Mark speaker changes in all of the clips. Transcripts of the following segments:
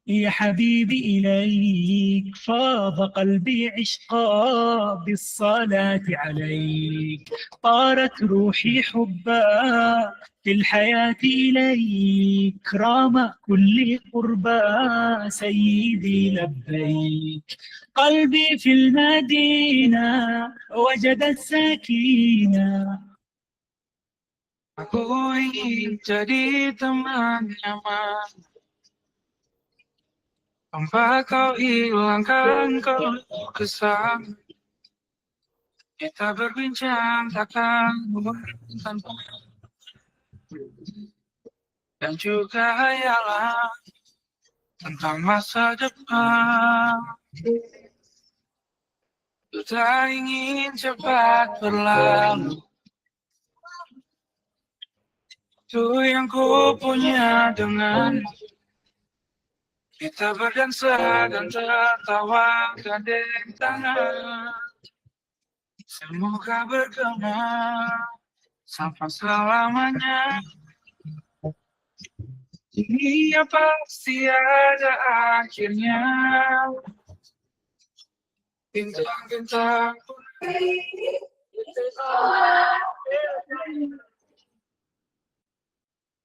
Speaker 1: يا حبيبي إليك فاض قلبي عشقا بالصلاة عليك طارت روحي حبا في الحياة إليك رام كل قربا سيدي لبيك قلبي في المدينة وجد السكينة. Aku ingin jadi teman nyaman tanpa kau hilangkan kesan. Kita berbincang takkan tanpa dan juga hayalan tentang masa depan. Kita ingin cepat berlalu. Itu yang ku punya dengan kita berdansa dan tertawa gandeng tangan. Semoga bergema sampai selamanya. Ini pasti ada akhirnya. Bintang-bintang pun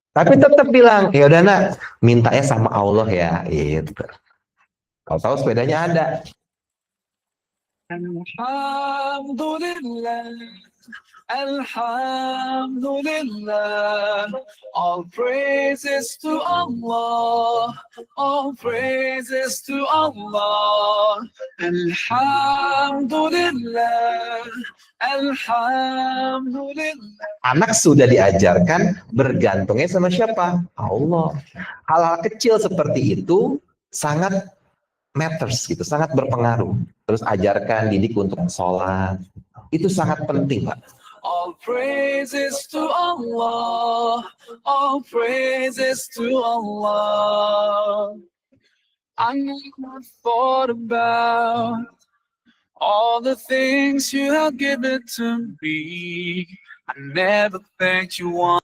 Speaker 2: Tapi tetap bilang, ya udah nak, mintanya sama Allah ya, gitu. Kalau tahu sepedanya ada.
Speaker 1: Alhamdulillah, Alhamdulillah, all praises to Allah, all praises to Allah. Alhamdulillah, Alhamdulillah.
Speaker 2: Anak sudah diajarkan bergantungnya sama siapa? Allah. Hal-hal kecil seperti itu sangat matters gitu, sangat berpengaruh. Terus ajarkan, didik untuk sholat. Itu sangat penting, Pak.
Speaker 1: All praises to Allah, all praises to Allah. I never thought about all the things you have given to me. I never thanked you once.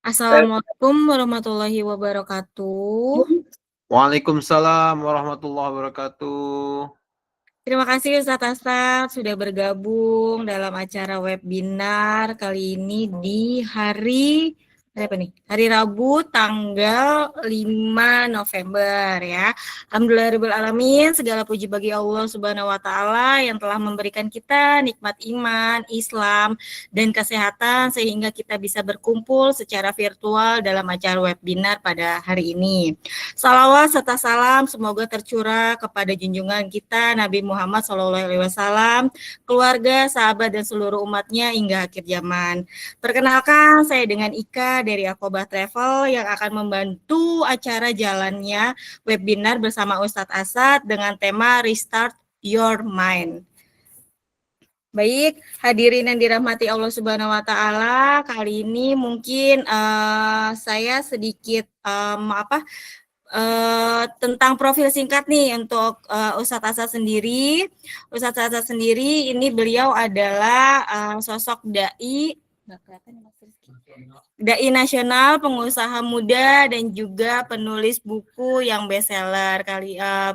Speaker 3: Assalamualaikum warahmatullahi wabarakatuh.
Speaker 4: Waalaikumsalam warahmatullahi wabarakatuh.
Speaker 3: Terima kasih Ustadz Asad sudah bergabung dalam acara webinar kali ini di hari Hari Rabu tanggal 5 November ya. Alhamdulillahirabbil alamin, segala puji bagi Allah Subhanahu wa taala yang telah memberikan kita nikmat iman, Islam dan kesehatan sehingga kita bisa berkumpul secara virtual dalam acara webinar pada hari ini. Salawat serta salam semoga tercurah kepada junjungan kita Nabi Muhammad SAW, keluarga, sahabat dan seluruh umatnya hingga akhir zaman. Perkenalkan, saya dengan Ika dari Aqobah Travel yang akan membantu acara jalannya webinar bersama Ustadz Asad dengan tema Restart Your Mind. Baik, hadirin yang dirahmati Allah Subhanahu wa taala, kali ini mungkin saya sedikit tentang profil singkat nih untuk Ustadz Asad sendiri. Ustadz Asad sendiri ini beliau adalah sosok dai nasional, pengusaha muda dan juga penulis buku yang bestseller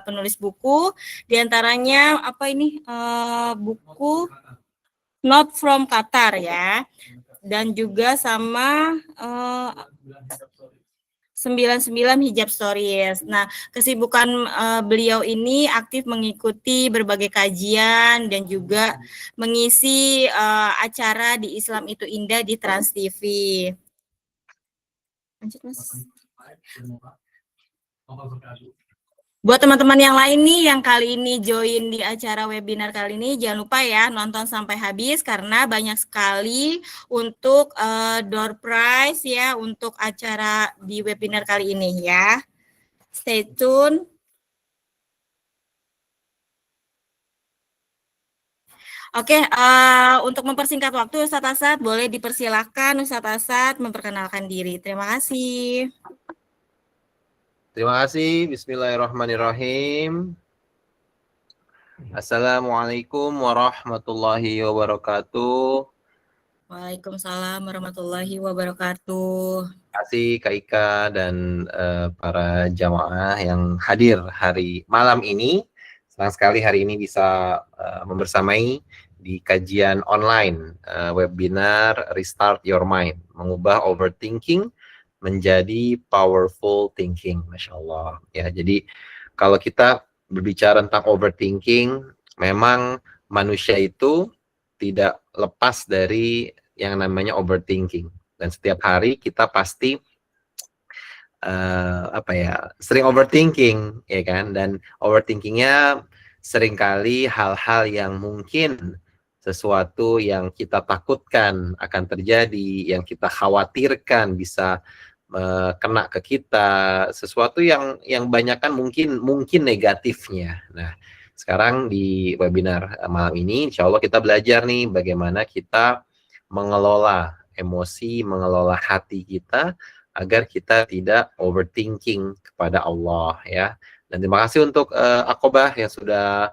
Speaker 3: penulis buku diantaranya buku Not from Qatar ya, dan juga sama 99 Hijab Stories. Nah, kesibukan beliau ini aktif mengikuti berbagai kajian dan juga mengisi acara di Islam Itu Indah di Trans TV. Lanjut, Mas. Buat teman-teman yang lain nih yang kali ini join di acara webinar kali ini, jangan lupa ya nonton sampai habis karena banyak sekali untuk door prize ya untuk acara di webinar kali ini ya. Stay tune. Oke, untuk mempersingkat waktu Ustadz Asad boleh dipersilakan Ustadz Asad memperkenalkan diri. Terima kasih.
Speaker 4: Terima kasih. Bismillahirrahmanirrahim. Assalamualaikum warahmatullahi wabarakatuh.
Speaker 3: Waalaikumsalam warahmatullahi wabarakatuh.
Speaker 4: Terima kasih Kak Ika dan para jamaah yang hadir hari malam ini. Senang sekali hari ini bisa membersamai di kajian online webinar Restart Your Mind, mengubah overthinking menjadi powerful thinking. Masya Allah. Ya, jadi kalau kita berbicara tentang overthinking, memang manusia itu tidak lepas dari yang namanya overthinking. Dan setiap hari kita pasti sering overthinking, ya kan? Dan overthinkingnya seringkali hal-hal yang mungkin sesuatu yang kita takutkan akan terjadi, yang kita khawatirkan bisa kena ke kita, sesuatu yang banyakkan mungkin negatifnya. Nah, sekarang di webinar malam ini insya Allah kita belajar nih bagaimana kita mengelola emosi, mengelola hati kita agar kita tidak overthinking kepada Allah ya. Dan terima kasih untuk Aqobah yang sudah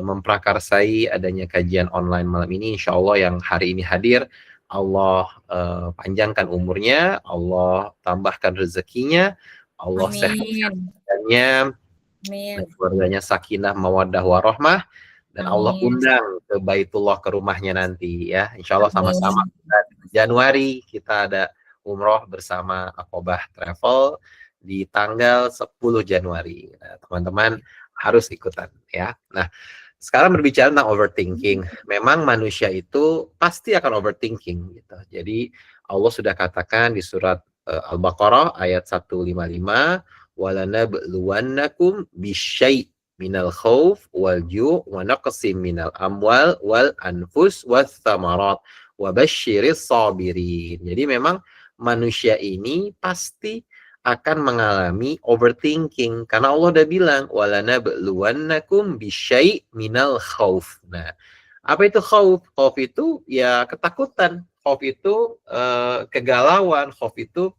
Speaker 4: memprakarsai adanya kajian online malam ini. Insya Allah yang hari ini hadir, Allah panjangkan umurnya, Allah tambahkan rezekinya, Allah sehatkannya, dan keluarganya sakinah, mawaddah, warahmah, dan Allah undang ke Baitullah, ke rumahnya nanti ya. Insya Allah sama-sama Januari kita ada umroh bersama Aqobah Travel di tanggal 10 Januari. Nah, teman-teman harus ikutan ya. Nah, sekarang berbicara tentang overthinking, memang manusia itu pasti akan overthinking gitu. Jadi Allah sudah katakan di surat Al-Baqarah ayat 155, walanabluwannakum bisyai' minal khauf wal ju' wa naqsim minal amwal wal anfus was thamarat wa basyiris sabirin. Jadi memang manusia ini pasti akan mengalami overthinking karena Allah udah bilang walanabluwannakum bisyai' minal khauf. Nah, apa itu khauf? Khauf itu ya ketakutan, khauf itu kegalauan, khauf itu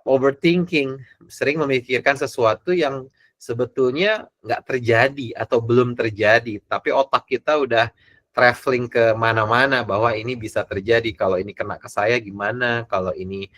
Speaker 4: overthinking, sering memikirkan sesuatu yang sebetulnya nggak terjadi atau belum terjadi, tapi otak kita udah traveling ke mana-mana bahwa ini bisa terjadi, kalau ini kena ke saya gimana, kalau ini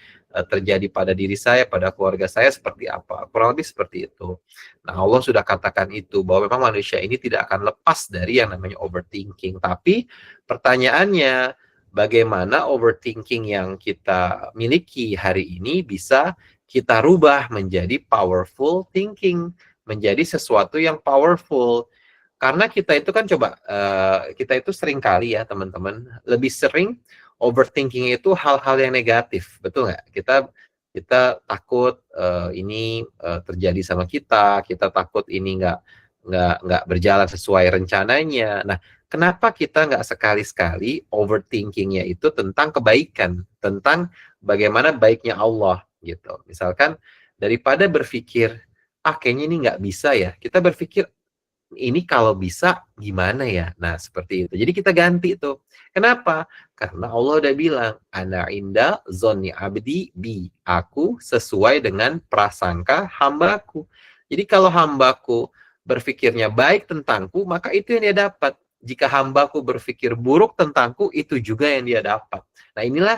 Speaker 4: terjadi pada diri saya, pada keluarga saya seperti apa, kurang lebih seperti itu. Nah, Allah sudah katakan itu, bahwa memang manusia ini tidak akan lepas dari yang namanya overthinking. Tapi pertanyaannya, bagaimana overthinking yang kita miliki hari ini bisa kita rubah menjadi powerful thinking, menjadi sesuatu yang powerful. Karena kita itu kan kita itu sering kali ya teman-teman, lebih sering overthinking itu hal-hal yang negatif, betul nggak? Kita takut ini terjadi sama kita takut ini nggak berjalan sesuai rencananya. Nah, kenapa kita nggak sekali-sekali overthinkingnya itu tentang kebaikan, tentang bagaimana baiknya Allah gitu. Misalkan daripada berpikir, kayaknya ini nggak bisa ya, kita berpikir, ini kalau bisa gimana ya? Nah, seperti itu. Jadi kita ganti tuh. Kenapa? Karena Allah udah bilang, ana inda zonni abdi bi. Aku sesuai dengan prasangka hambaku. Jadi kalau hambaku berpikirnya baik tentangku, maka itu yang dia dapat. Jika hambaku berpikir buruk tentangku, itu juga yang dia dapat. Nah, inilah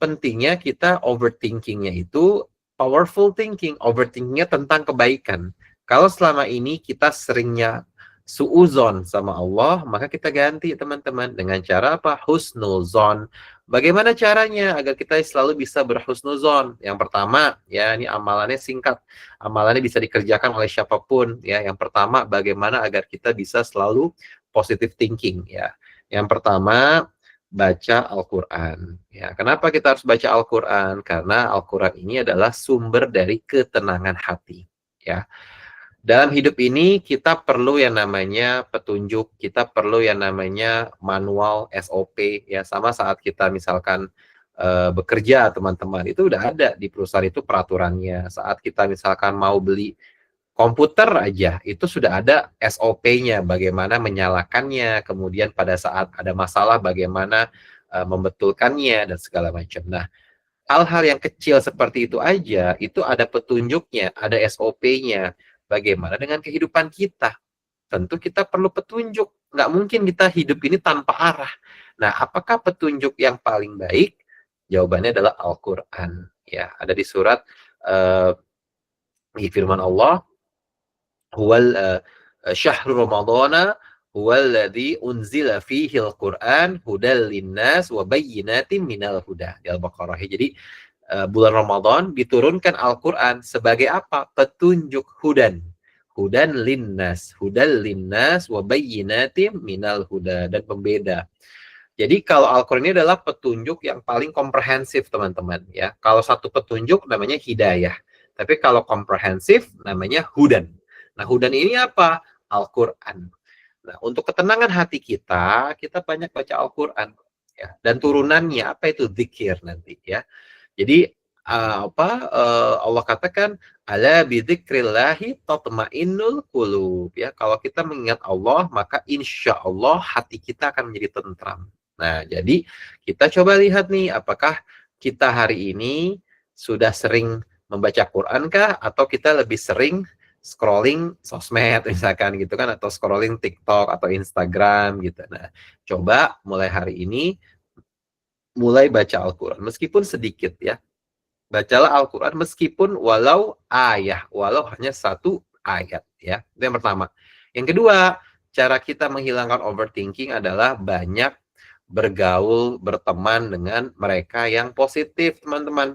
Speaker 4: pentingnya kita overthinkingnya itu powerful thinking. Overthinkingnya tentang kebaikan. Kalau selama ini kita seringnya suuzon sama Allah, maka kita ganti teman-teman dengan cara apa? Husnuzon. Bagaimana caranya agar kita selalu bisa berhusnuzon? Yang pertama, ya ini amalannya singkat. Amalannya bisa dikerjakan oleh siapapun. Ya, yang pertama, bagaimana agar kita bisa selalu positive thinking. Ya, yang pertama, baca Al-Quran. Ya, kenapa kita harus baca Al-Quran? Karena Al-Quran ini adalah sumber dari ketenangan hati. Ya, dalam hidup ini kita perlu yang namanya petunjuk, kita perlu yang namanya manual SOP. Ya, sama saat kita misalkan bekerja, teman-teman, itu udah ada di perusahaan itu peraturannya. Saat kita misalkan mau beli komputer aja, itu sudah ada SOP-nya, bagaimana menyalakannya, kemudian pada saat ada masalah bagaimana membetulkannya, dan segala macam. Nah, hal-hal yang kecil seperti itu aja, itu ada petunjuknya, ada SOP-nya. Bagaimana dengan kehidupan kita? Tentu kita perlu petunjuk. Nggak mungkin kita hidup ini tanpa arah. Nah, apakah petunjuk yang paling baik? Jawabannya adalah Al-Quran. Ya, ada di surat di firman Allah, huwal syahrul ramadhana huwallazi unzila fihi al-Qur'an hudal linnas wa bayyinatin minal huda. Di Al-Baqarah. Jadi bulan Ramadan diturunkan Al-Quran sebagai apa? Petunjuk hudan. Hudan linnas. Hudal linnas wa bayyinatin minal huda. Dan pembeda. Jadi kalau Al-Quran ini adalah petunjuk yang paling komprehensif, teman-teman. Ya, kalau satu petunjuk namanya hidayah. Tapi kalau komprehensif namanya hudan. Nah, hudan ini apa? Al-Quran. Nah, untuk ketenangan hati kita banyak baca Al-Quran. Ya. Dan turunannya, apa itu? Zikir nanti. Ya. Jadi, Allah katakan, ala bidzikrillahi tatma'innul qulub. Ya, kalau kita mengingat Allah, maka insya Allah hati kita akan menjadi tentram. Nah, jadi kita coba lihat nih, apakah kita hari ini sudah sering membaca Quran kah, atau kita lebih sering scrolling sosmed misalkan gitu kan, atau scrolling TikTok atau Instagram gitu. Nah, coba mulai hari ini mulai baca Al-Quran meskipun sedikit ya. Bacalah Al-Quran meskipun walau hanya satu ayat ya. Itu yang pertama. Yang kedua, cara kita menghilangkan overthinking adalah banyak bergaul, berteman dengan mereka yang positif, teman-teman.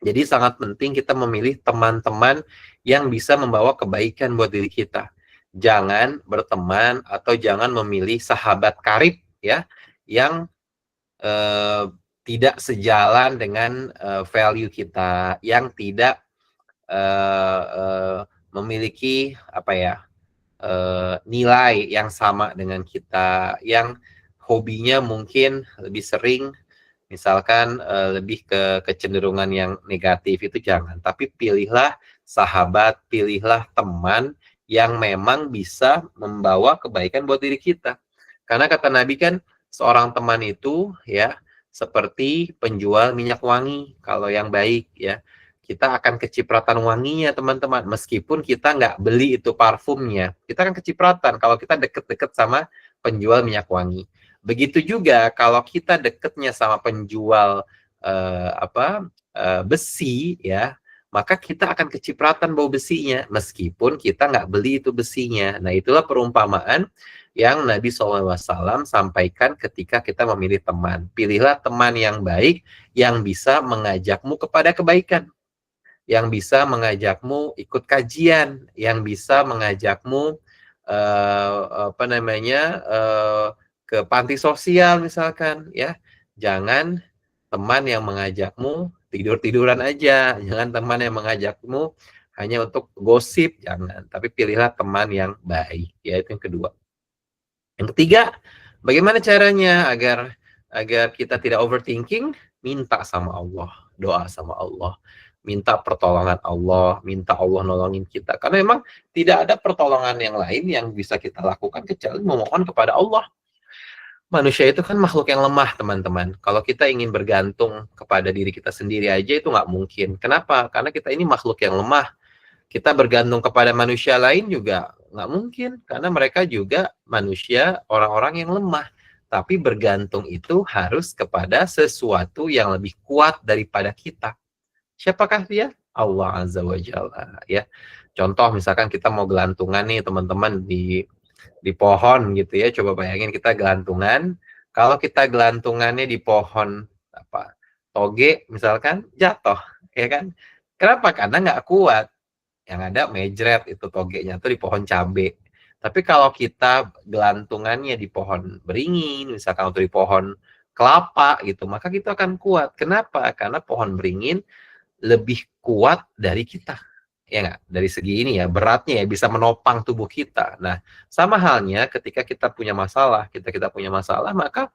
Speaker 4: Jadi sangat penting kita memilih teman-teman yang bisa membawa kebaikan buat diri kita. Jangan berteman atau jangan memilih sahabat karib ya yang tidak sejalan dengan value kita, yang tidak memiliki nilai yang sama dengan kita, yang hobinya mungkin lebih sering misalkan lebih ke kecenderungan yang negatif, itu jangan. Tapi pilihlah sahabat, pilihlah teman yang memang bisa membawa kebaikan buat diri kita. Karena kata Nabi kan, seorang teman itu ya seperti penjual minyak wangi. Kalau yang baik ya, kita akan kecipratan wanginya, teman-teman. Meskipun kita nggak beli itu parfumnya, kita akan kecipratan kalau kita deket-deket sama penjual minyak wangi. Begitu juga kalau kita deketnya sama penjual besi ya, maka kita akan kecipratan bau besinya meskipun kita nggak beli itu besinya. Nah, itulah perumpamaan yang Nabi SAW sampaikan ketika kita memilih teman. Pilihlah teman yang baik, yang bisa mengajakmu kepada kebaikan, yang bisa mengajakmu ikut kajian, yang bisa mengajakmu ke panti sosial misalkan ya. Jangan teman yang mengajakmu tidur-tiduran aja, jangan teman yang mengajakmu hanya untuk gosip, jangan. Tapi pilihlah teman yang baik, ya, itu yang kedua. Yang ketiga, bagaimana caranya agar kita tidak overthinking? Minta sama Allah, doa sama Allah, minta pertolongan Allah, minta Allah nolongin kita. Karena memang tidak ada pertolongan yang lain yang bisa kita lakukan kecuali memohon kepada Allah. Manusia itu kan makhluk yang lemah, teman-teman. Kalau kita ingin bergantung kepada diri kita sendiri aja itu nggak mungkin. Kenapa? Karena kita ini makhluk yang lemah. Kita bergantung kepada manusia lain juga nggak mungkin, karena mereka juga manusia, orang-orang yang lemah. Tapi bergantung itu harus kepada sesuatu yang lebih kuat daripada kita. Siapakah dia? Allah Azza wa Jalla, ya. Contoh misalkan kita mau gelantungan nih teman-teman di pohon gitu ya. Coba bayangin kita gelantungan. Kalau kita gelantungannya di pohon apa? Toge misalkan, jatuh, ya kan? Kenapa? Karena nggak kuat. Yang ada mejret itu togenya tuh di pohon cabe. Tapi kalau kita gelantungannya di pohon beringin, misalkan atau di pohon kelapa gitu, maka kita akan kuat. Kenapa? Karena pohon beringin lebih kuat dari kita. Ya nggak? Dari segi ini ya, beratnya ya, bisa menopang tubuh kita. Nah, sama halnya ketika kita punya masalah, kita punya masalah, maka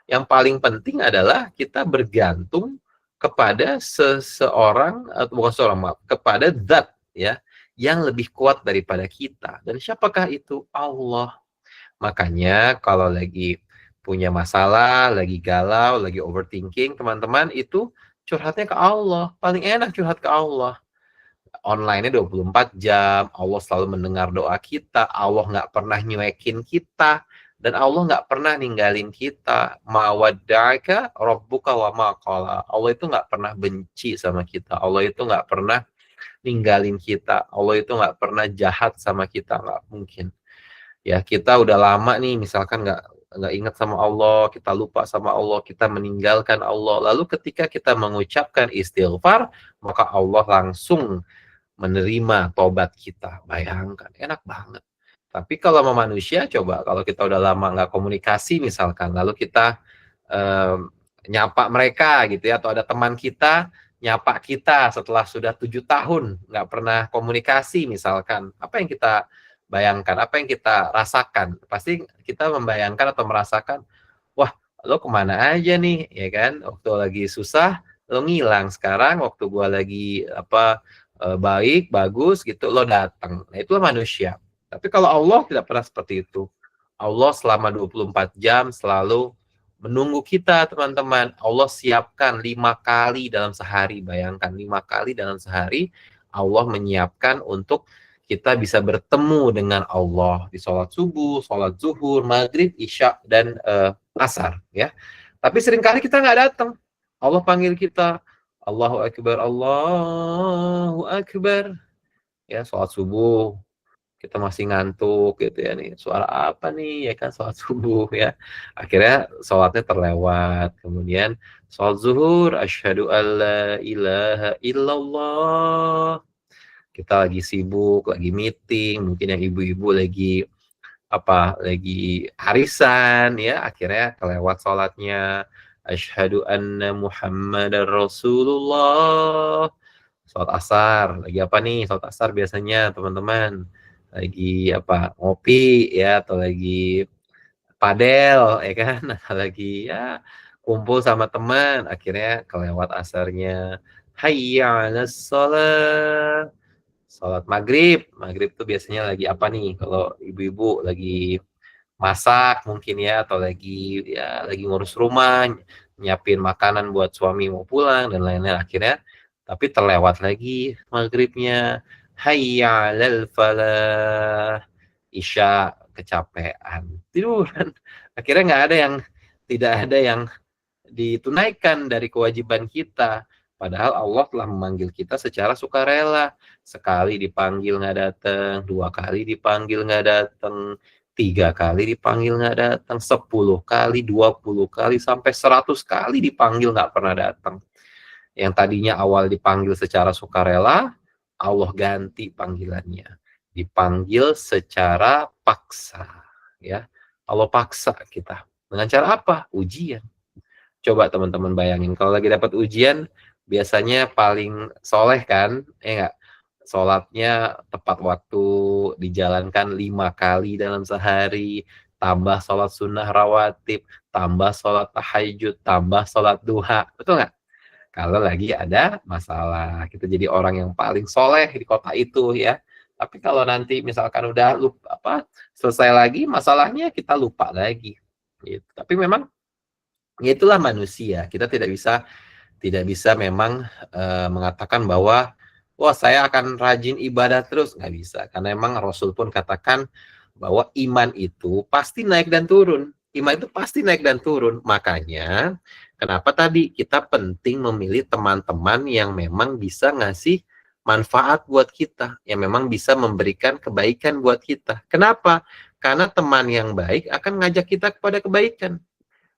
Speaker 4: yang paling penting adalah kita bergantung kepada seseorang, atau bukan seorang, maaf, kepada zat ya yang lebih kuat daripada kita. Dan siapakah itu? Allah. Makanya kalau lagi punya masalah, lagi galau, lagi overthinking, teman-teman, itu curhatnya ke Allah. Paling enak curhat ke Allah. Online-nya 24 jam, Allah selalu mendengar doa kita, Allah nggak pernah nyuekin kita, dan Allah nggak pernah ninggalin kita. Ma wadda'aka rabbuka wa ma qala. Allah itu nggak pernah benci sama kita. Allah itu nggak pernah ninggalin kita. Allah itu nggak pernah jahat sama kita, nggak mungkin. Ya, kita udah lama nih misalkan nggak ingat sama Allah, kita lupa sama Allah, kita meninggalkan Allah. Lalu ketika kita mengucapkan istighfar, maka Allah langsung menerima tobat kita. Bayangkan, enak banget. Tapi kalau sama manusia, coba kalau kita udah lama nggak komunikasi misalkan, lalu kita nyapa mereka gitu ya, atau ada teman kita nyapa kita setelah sudah 7 tahun nggak pernah komunikasi misalkan, apa yang kita bayangkan, apa yang kita rasakan? Pasti kita membayangkan atau merasakan, wah, lo kemana aja nih, ya kan? Waktu lagi susah, lo ngilang. Sekarang waktu gua lagi baik, bagus gitu, lo datang. Nah, itulah manusia. Tapi kalau Allah tidak pernah seperti itu. Allah selama 24 jam selalu menunggu kita, teman-teman. Allah siapkan 5 kali dalam sehari. Bayangkan, 5 kali dalam sehari Allah menyiapkan untuk kita bisa bertemu dengan Allah di sholat subuh, sholat zuhur, maghrib, isya, dan asar. Ya. Tapi seringkali kita nggak datang. Allah panggil kita, Allahu Akbar, Allahu Akbar. Ya, sholat subuh, kita masih ngantuk gitu ya nih. Suara apa nih? Ya kan, sholat subuh ya. Akhirnya sholatnya terlewat. Kemudian sholat zuhur, asyhadu alla ilaha illallah. Kita lagi sibuk, lagi meeting, mungkin yang ibu-ibu lagi lagi arisan ya, akhirnya kelewat sholatnya. Asyhadu anna Muhammadar Rasulullah. Sholat asar, lagi apa nih? Sholat asar biasanya teman-teman lagi ngopi ya, atau lagi padel ya kan, atau lagi ya kumpul sama teman, akhirnya kelewat asarnya. Hayya 'alas shalah. Sholat maghrib tuh biasanya lagi apa nih? Kalau ibu-ibu lagi masak mungkin ya, atau lagi ngurus rumah, nyiapin makanan buat suami mau pulang dan lain-lain. Akhirnya tapi terlewat lagi maghribnya. Hayya 'alal falah. Isya kecapean, tiduran. Akhirnya tidak ada yang ditunaikan dari kewajiban kita. Padahal Allah telah memanggil kita secara sukarela. Sekali dipanggil nggak datang, 2 kali dipanggil nggak datang, 3 kali dipanggil nggak datang, 10 kali, 20 kali, sampai 100 kali dipanggil nggak pernah datang. Yang tadinya awal dipanggil secara sukarela, Allah ganti panggilannya. Dipanggil secara paksa. Ya, Allah paksa kita. Dengan cara apa? Ujian. Coba teman-teman bayangin, kalau lagi dapat ujian, biasanya paling soleh kan, enggak? Sholatnya tepat waktu, dijalankan 5 kali dalam sehari, tambah sholat sunnah rawatib, tambah sholat tahajud, tambah sholat duha. Betul nggak? Kalau lagi ada masalah, kita jadi orang yang paling soleh di kota itu ya. Tapi kalau nanti misalkan udah lupa selesai lagi masalahnya, kita lupa lagi. Gitu. Tapi memang ya itulah manusia. Kita tidak bisa memang mengatakan bahwa wah saya akan rajin ibadah terus, nggak bisa. Karena memang Rasul pun katakan bahwa iman itu pasti naik dan turun. Iman itu pasti naik dan turun. Makanya kenapa tadi kita penting memilih teman-teman yang memang bisa ngasih manfaat buat kita, yang memang bisa memberikan kebaikan buat kita. Kenapa? Karena teman yang baik akan ngajak kita kepada kebaikan.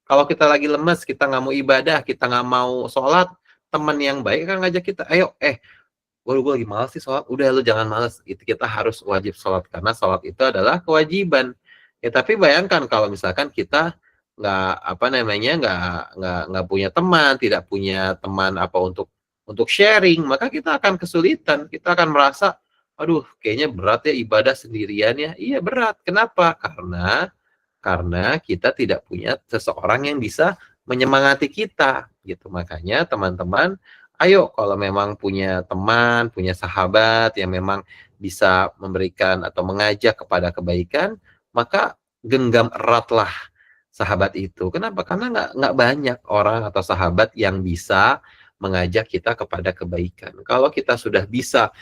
Speaker 4: Kalau kita lagi lemes, kita nggak mau ibadah, kita nggak mau sholat, teman yang baik akan ngajak kita, ayo, gue lagi malas sih sholat, udah lu jangan malas, itu kita harus wajib sholat, karena sholat itu adalah kewajiban. Ya tapi bayangkan kalau misalkan kita nggak punya teman, tidak punya teman untuk sharing, maka kita akan kesulitan, kita akan merasa, aduh kayaknya berat ya ibadah sendirian ya. Iya berat, kenapa? Karena kita tidak punya seseorang yang bisa menyemangati kita gitu. Makanya teman-teman, ayo kalau memang punya teman, punya sahabat yang memang bisa memberikan atau mengajak kepada kebaikan, maka genggam eratlah sahabat itu. Kenapa? Karena nggak banyak orang atau sahabat yang bisa mengajak kita kepada kebaikan. Kalau kita sudah bisa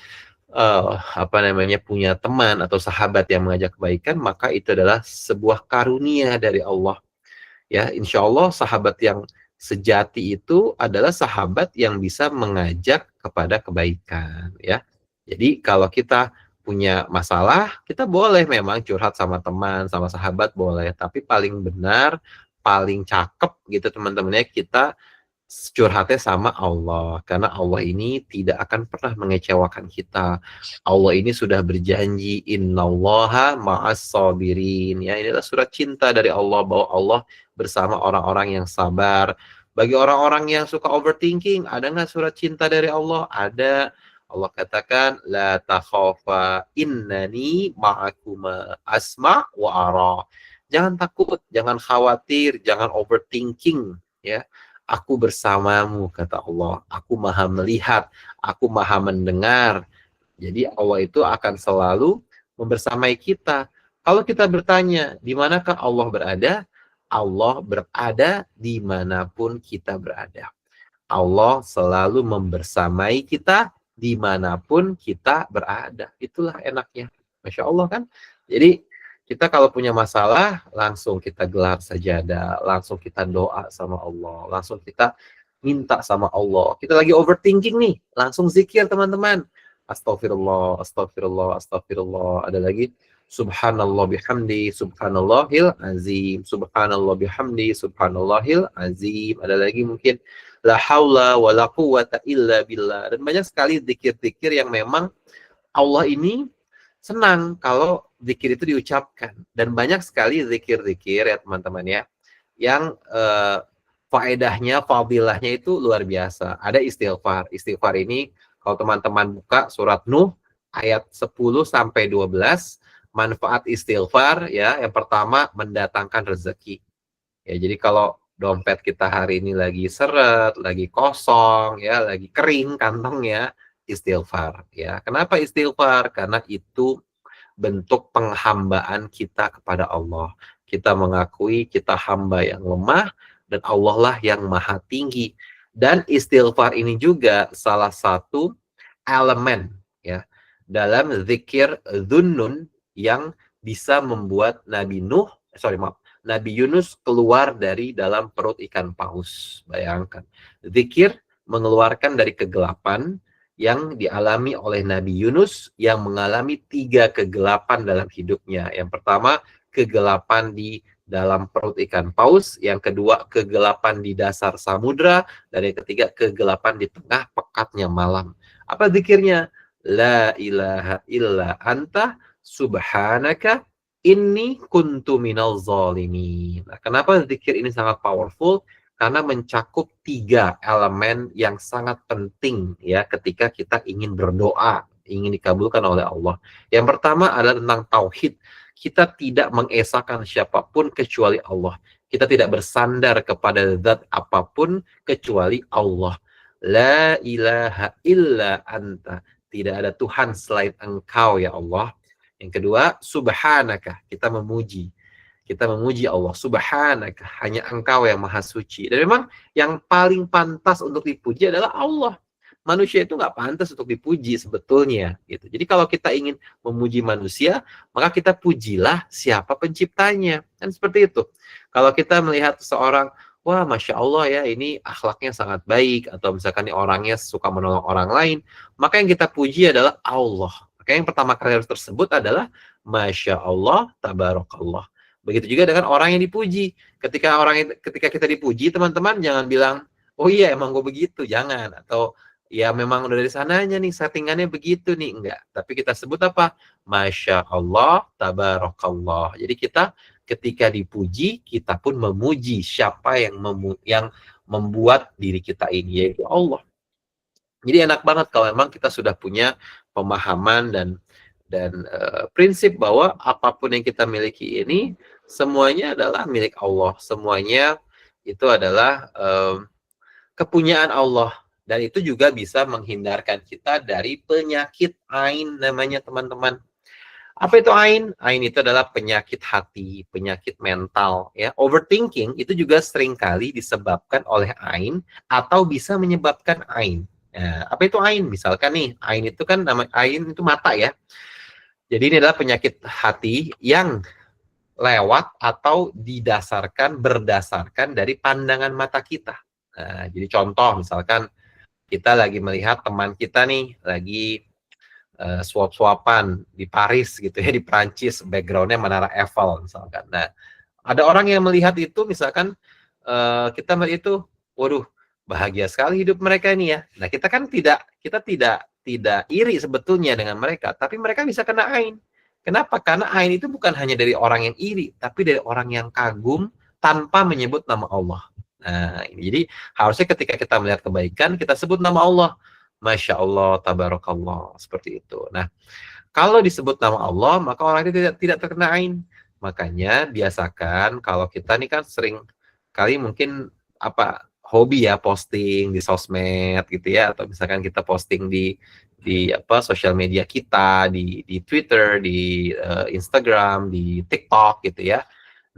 Speaker 4: punya teman atau sahabat yang mengajak kebaikan, maka itu adalah sebuah karunia dari Allah. Ya, insya Allah sahabat yang sejati itu adalah sahabat yang bisa mengajak kepada kebaikan. Ya, jadi kalau kita punya masalah, kita boleh memang curhat sama teman, sama sahabat boleh, tapi paling benar, paling cakep gitu teman-temannya kita curhatnya sama Allah, karena Allah ini tidak akan pernah mengecewakan kita. Allah ini sudah berjanji, innallaha ma'as sabirin. Ya, inilah surat cinta dari Allah, bahwa Allah bersama orang-orang yang sabar. Bagi orang-orang yang suka overthinking, ada nggak surat cinta dari Allah? Ada. Allah katakan, la takhafa innani ma'akuma asma' wa ara. Jangan takut, jangan khawatir, jangan overthinking, ya. Aku bersamamu, kata Allah. Aku maha melihat, aku maha mendengar. Jadi Allah itu akan selalu membersamai kita. Kalau kita bertanya, di manakah Allah berada? Allah berada dimanapun kita berada. Allah selalu membersamai kita dimanapun kita berada. Itulah enaknya. Masya Allah kan? Jadi kita kalau punya masalah, langsung kita gelar sajadah, langsung kita doa sama Allah, langsung kita minta sama Allah. Kita lagi overthinking nih, langsung zikir teman-teman. Astagfirullah, astagfirullah, astagfirullah. Ada lagi, subhanallah bihamdi, subhanallahil azim, subhanallah bihamdi, subhanallahil azim. Ada lagi mungkin, la haula wa la quwwata illa billah. Dan banyak sekali zikir-zikir yang memang Allah ini senang kalau zikir itu diucapkan. Dan banyak sekali zikir-zikir ya teman-teman ya, yang faedahnya, fadilahnya itu luar biasa. Ada istighfar. Istighfar ini kalau teman-teman buka surat Nuh ayat 10-12, manfaat istighfar ya, yang pertama mendatangkan rezeki. Ya, jadi kalau dompet kita hari ini lagi seret, lagi kosong ya, lagi kering kantongnya, istighfar ya. Kenapa istighfar? Karena itu bentuk penghambaan kita kepada Allah. Kita mengakui kita hamba yang lemah dan Allah lah yang maha tinggi. Dan istighfar ini juga salah satu elemen ya dalam zikir Dhunnun yang bisa membuat Nabi Yunus keluar dari dalam perut ikan paus. Bayangkan, zikir mengeluarkan dari kegelapan yang dialami oleh Nabi Yunus yang mengalami 3 kegelapan dalam hidupnya. Yang pertama, kegelapan di dalam perut ikan paus. Yang kedua, kegelapan di dasar samudra. Dan yang ketiga, kegelapan di tengah pekatnya malam. Apa zikirnya? La ilaha illa anta subhanaka inni kuntu minal zalimin. Nah, kenapa zikir ini sangat powerful? Karena mencakup 3 elemen yang sangat penting ya ketika kita ingin berdoa, ingin dikabulkan oleh Allah. Yang pertama adalah tentang tauhid. kita tidak mengesahkan siapapun kecuali Allah. Kita tidak bersandar kepada zat apapun kecuali Allah. La ilaha illa anta. Tidak ada Tuhan selain Engkau ya Allah. Yang kedua, subhanaka. Kita memuji. Kita memuji Allah. Subhanaka. Hanya Engkau yang maha suci. Dan memang yang paling pantas untuk dipuji adalah Allah. Manusia itu nggak pantas untuk dipuji sebetulnya. Gitu. Jadi kalau kita ingin memuji manusia, maka kita pujilah siapa penciptanya. Kan seperti itu. Kalau kita melihat seseorang, wah Masya Allah ya, ini akhlaknya sangat baik, atau misalkan ini orangnya suka menolong orang lain, maka yang kita puji adalah Allah. Maka yang pertama kali harus tersebut adalah Masya Allah, Tabarakallah. Begitu juga dengan orang yang dipuji. Ketika kita dipuji, teman-teman jangan bilang, oh iya emang gue begitu, jangan. Atau ya memang udah dari sananya nih, settingannya begitu nih, enggak. Tapi kita sebut apa? Masya Allah, Tabarakallah. Jadi kita ketika dipuji, kita pun memuji siapa yang membuat diri kita ini, yaitu Allah. Jadi enak banget kalau memang kita sudah punya pemahaman dan prinsip bahwa apapun yang kita miliki ini semuanya adalah milik Allah. Semuanya itu adalah kepunyaan Allah. Dan itu juga bisa menghindarkan kita dari penyakit ain namanya, teman-teman. Apa itu ain? Ain itu adalah penyakit hati, penyakit mental. Ya, overthinking itu juga seringkali disebabkan oleh ain atau bisa menyebabkan ain. Nah, apa itu ain? Misalkan nih, ain itu kan ain itu mata ya. Jadi ini adalah penyakit hati yang lewat atau berdasarkan dari pandangan mata kita. Nah, jadi contoh misalkan kita lagi melihat teman kita nih lagi suap-suapan di Paris gitu ya, di Prancis, backgroundnya Menara Eiffel misalkan. Nah, ada orang yang melihat itu misalkan kita melihat itu, waduh, bahagia sekali hidup mereka ini ya. Nah, kita kan tidak iri sebetulnya dengan mereka, tapi mereka bisa kena ain. Kenapa? Karena ain itu bukan hanya dari orang yang iri, tapi dari orang yang kagum tanpa menyebut nama Allah. Nah, ini jadi harusnya ketika kita melihat kebaikan, kita sebut nama Allah. Masya Allah, Tabarakallah, seperti itu. Nah, kalau disebut nama Allah, maka orang itu tidak terkena ain. Makanya biasakan kalau kita nih kan sering kali mungkin hobi ya posting di sosmed gitu ya, atau misalkan kita posting di sosial media kita, di Twitter, di Instagram, di TikTok gitu ya.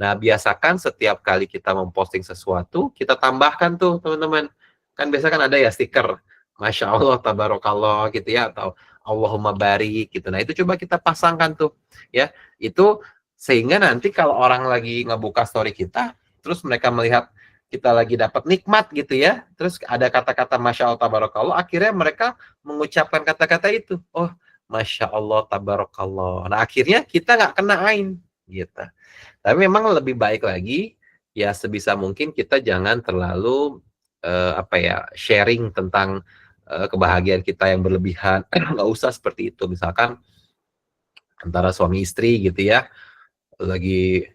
Speaker 4: Nah, biasakan setiap kali kita memposting sesuatu, kita tambahkan tuh teman-teman. Kan biasa kan ada ya stiker Masya Allah, Tabarakallah gitu ya, atau Allahumma barik gitu. Nah, itu coba kita pasangkan tuh ya. Itu sehingga nanti kalau orang lagi ngebuka story kita, terus mereka melihat kita lagi dapat nikmat gitu ya, terus ada kata-kata Masya Allah, Tabarakallah, akhirnya mereka mengucapkan kata-kata itu. Oh, Masya Allah, Tabarakallah. Nah, akhirnya kita nggak kena ain gitu. Tapi memang lebih baik lagi ya sebisa mungkin kita jangan terlalu sharing tentang kebahagiaan kita yang berlebihan. Nggak usah seperti itu. Misalkan antara suami istri gitu ya, lagi